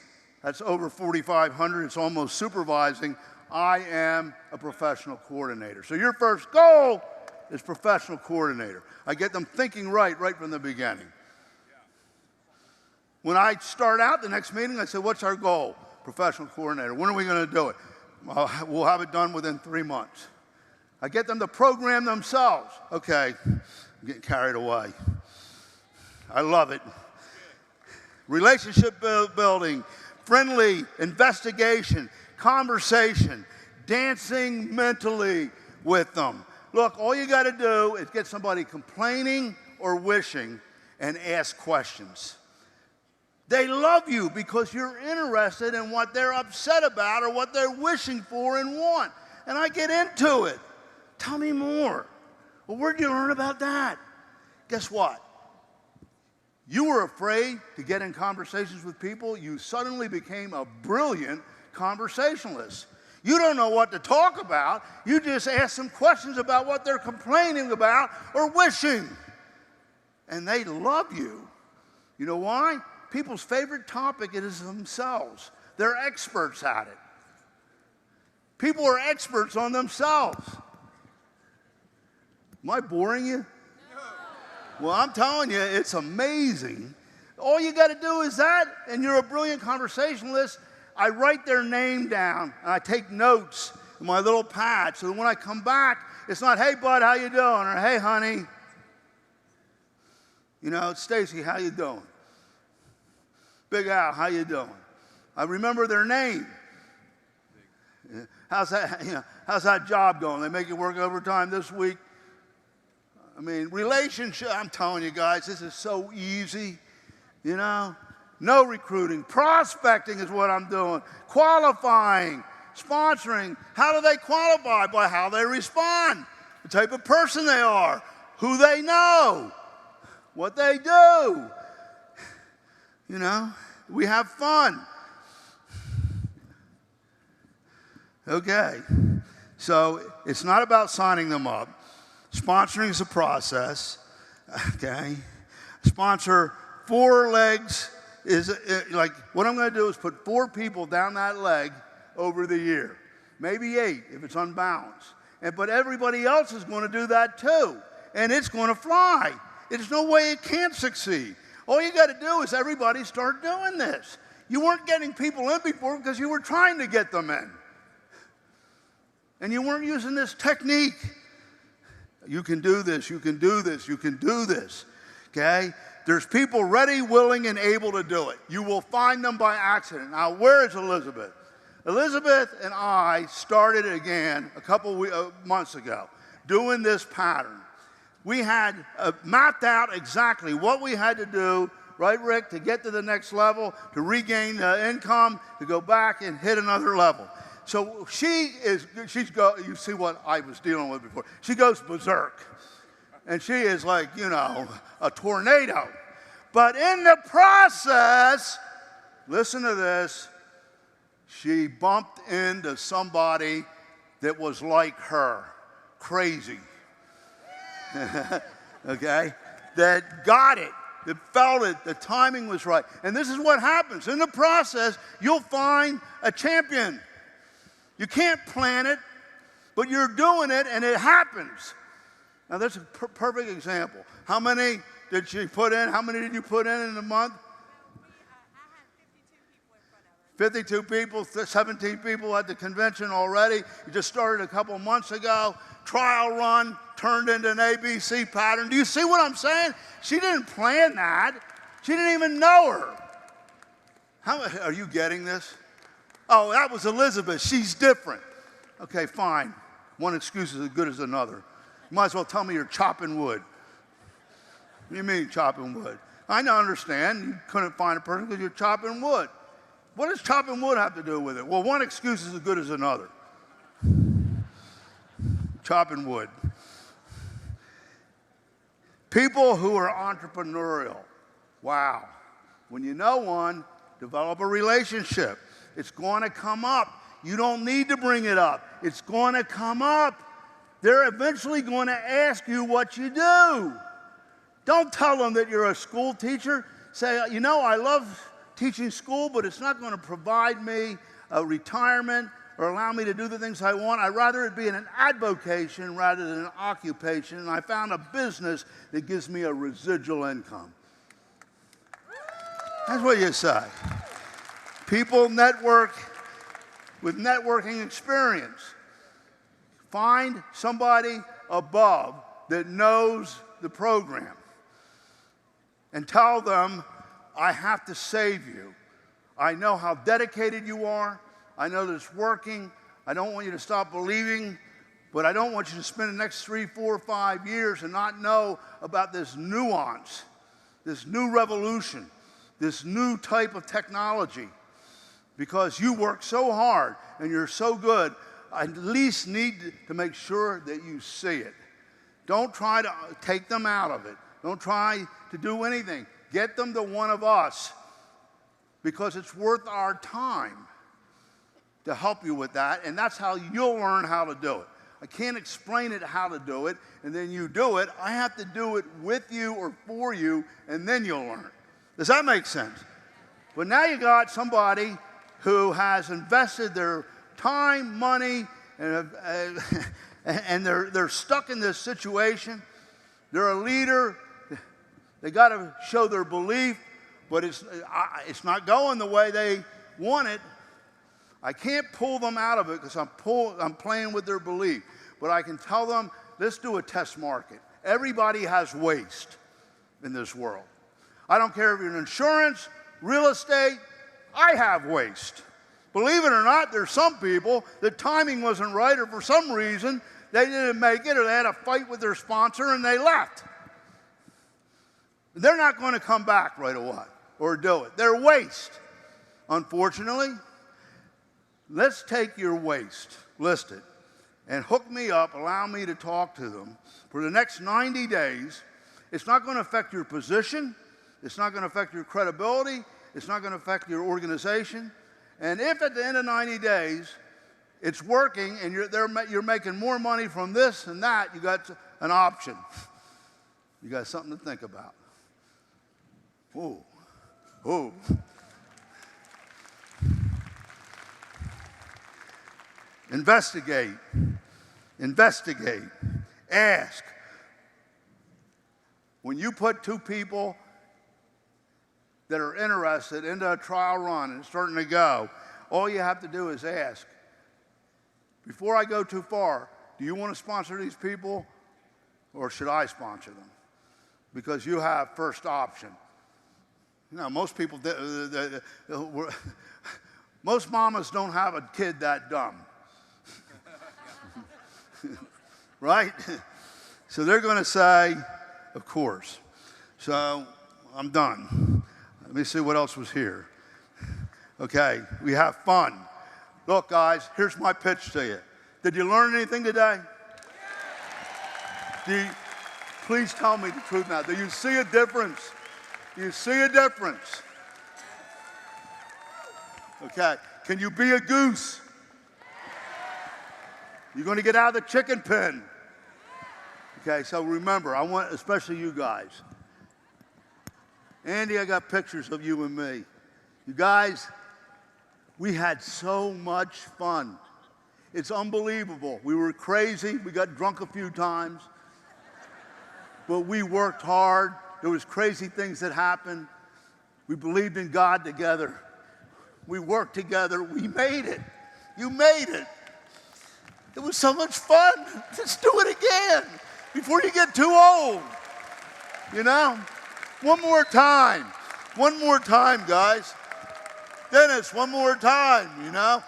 that's over 4,500. It's almost supervising. I am a professional coordinator. So your first goal is professional coordinator. I get them thinking right from the beginning. When I start out the next meeting, I say, what's our goal? Professional coordinator. When are we going to do it? We'll have it done within 3 months. I get them to program themselves. Okay, I'm getting carried away. I love it. Relationship building, friendly investigation, conversation, dancing mentally with them. Look, all you got to do is get somebody complaining or wishing and ask questions. They love you because you're interested in what they're upset about or what they're wishing for and want. And I get into it. Tell me more. Well, where did you learn about that? Guess what? You were afraid to get in conversations with people. You suddenly became a brilliant conversationalist. You don't know what to talk about. You just ask them questions about what they're complaining about or wishing. And they love you You know why? People's favorite topic is themselves. They're experts at it. People are experts on themselves. Am I boring you? Well, I'm telling you, it's amazing. All you got to do is that, and you're a brilliant conversationalist. I write their name down, and I take notes in my little pad, so that when I come back, it's not, hey, bud, how you doing? Or, hey, honey. You know, it's Stacy, how you doing? Big Al, how you doing? I remember their name. How's that job going? They make you work overtime this week? I mean, relationship, I'm telling you guys, this is so easy, you know? No recruiting. Prospecting is what I'm doing. Qualifying, sponsoring. How do they qualify? By how they respond, the type of person they are, who they know, what they do. You know, we have fun. Okay, so it's not about signing them up. Sponsoring is a process, okay? Sponsor 4 legs is like, what I'm going to do is put 4 people down that leg over the year. Maybe 8 if it's unbalanced. But everybody else is going to do that too. And it's going to fly. There's no way it can't succeed. All you got to do is everybody start doing this. You weren't getting people in before because you were trying to get them in. And you weren't using this technique. You can do this, you can do this, you can do this, okay? There's people ready, willing, and able to do it. You will find them by accident. Now, where is Elizabeth? Elizabeth and I started again a couple months ago doing this pattern. We had mapped out exactly what we had to do, right, Rick, to get to the next level, to regain income, to go back and hit another level. So you see what I was dealing with before. She goes berserk. And she is like, you know, a tornado. But in the process, listen to this, she bumped into somebody that was like her, crazy. Okay? That got it, that felt it, the timing was right. And this is what happens. In the process, you'll find a champion. You can't plan it, but you're doing it, and it happens. Now, that's a perfect example. How many did she put in? How many did you put in a month? I had 52 people in front of her. 52 people, 17 people at the convention already. You just started a couple months ago. Trial run turned into an ABC pattern. Do you see what I'm saying? She didn't plan that. She didn't even know her. Are you getting this? Oh, that was Elizabeth. She's different. Okay, fine. One excuse is as good as another. You might as well tell me you're chopping wood. What do you mean chopping wood? I don't understand. You couldn't find a person because you're chopping wood. What does chopping wood have to do with it? Well, one excuse is as good as another. Chopping wood. People who are entrepreneurial. Wow. When you know one, develop a relationship. It's going to come up. You don't need to bring it up. It's going to come up. They're eventually going to ask you what you do. Don't tell them that you're a school teacher. Say, you know, I love teaching school, but it's not going to provide me a retirement or allow me to do the things I want. I'd rather it be an avocation rather than an occupation. And I found a business that gives me a residual income. That's what you say. People network with networking experience. Find somebody above that knows the program and tell them, I have to save you. I know how dedicated you are. I know that it's working. I don't want you to stop believing, but I don't want you to spend the next 3, 4, 5 years and not know about this nuance, this new revolution, this new type of technology. Because you work so hard and you're so good, I at least need to make sure that you see it. Don't try to take them out of it. Don't try to do anything. Get them to one of us because it's worth our time to help you with that, and that's how you'll learn how to do it. I can't explain it how to do it, and then you do it. I have to do it with you or for you, and then you'll learn. Does that make sense? But now you got somebody who has invested their time, money, and they're stuck in this situation. They're a leader. They got to show their belief, but it's not going the way they want it. I can't pull them out of it because I'm playing with their belief. But I can tell them, let's do a test market. Everybody has waste in this world. I don't care if you're in insurance, real estate, I have waste. Believe it or not, there's some people, the timing wasn't right, or for some reason, they didn't make it, or they had a fight with their sponsor and they left. They're not going to come back right away or do it. They're waste. Unfortunately, let's take your waste, list it, and hook me up, allow me to talk to them for the next 90 days. It's not going to affect your position. It's not going to affect your credibility. It's not going to affect your organization. And if at the end of 90 days it's working and you're making more money from this and that, you got an option. You got something to think about. Ooh. Ooh. Investigate. Investigate. Ask. When you put two people that are interested into a trial run and it's starting to go, all you have to do is ask, before I go too far, do you want to sponsor these people or should I sponsor them? Because you have first option. You know, most people, most mamas don't have a kid that dumb. Right? So they're going to say, of course. So I'm done. Let me see what else was here. Okay, we have fun. Look, guys, here's my pitch to you. Did you learn anything today? Please tell me the truth now. Do you see a difference? Do you see a difference? Okay, can you be a goose? You're going to get out of the chicken pen. Okay, so remember, I want, especially you guys. Andy, I got pictures of you and me. You guys, we had so much fun. It's unbelievable. We were crazy. We got drunk a few times. But we worked hard. There was crazy things that happened. We believed in God together. We worked together. We made it. You made it. It was so much fun. Let's do it again before you get too old. You know? One more time. One more time, guys. Dennis, one more time, you know?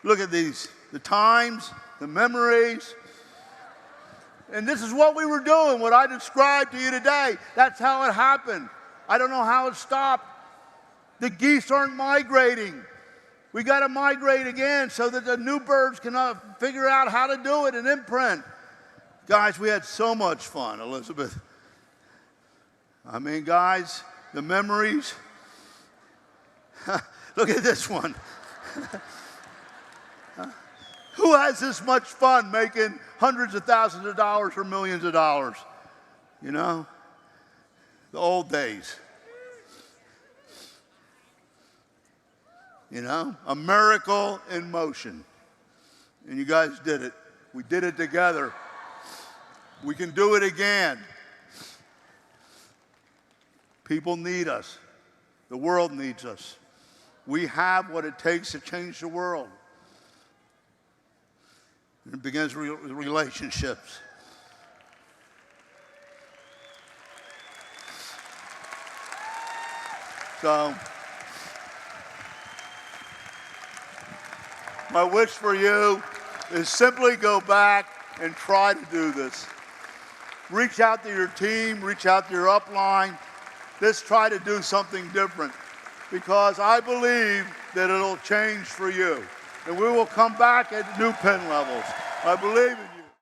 Look at these. The times, the memories. And this is what we were doing, what I described to you today. That's how it happened. I don't know how it stopped. The geese aren't migrating. We got to migrate again so that the new birds can figure out how to do it and imprint. Guys, we had so much fun, Elizabeth. I mean, guys, the memories. Look at this one. Who has this much fun making hundreds of thousands of dollars or millions of dollars? You know? The old days. You know? A miracle in motion. And you guys did it. We did it together. We can do it again. People need us. The world needs us. We have what it takes to change the world. And it begins with relationships. So, my wish for you is simply go back and try to do this. Reach out to your team, reach out to your upline. Let's try to do something different, because I believe that it'll change for you. And we will come back at new pen levels. I believe in you.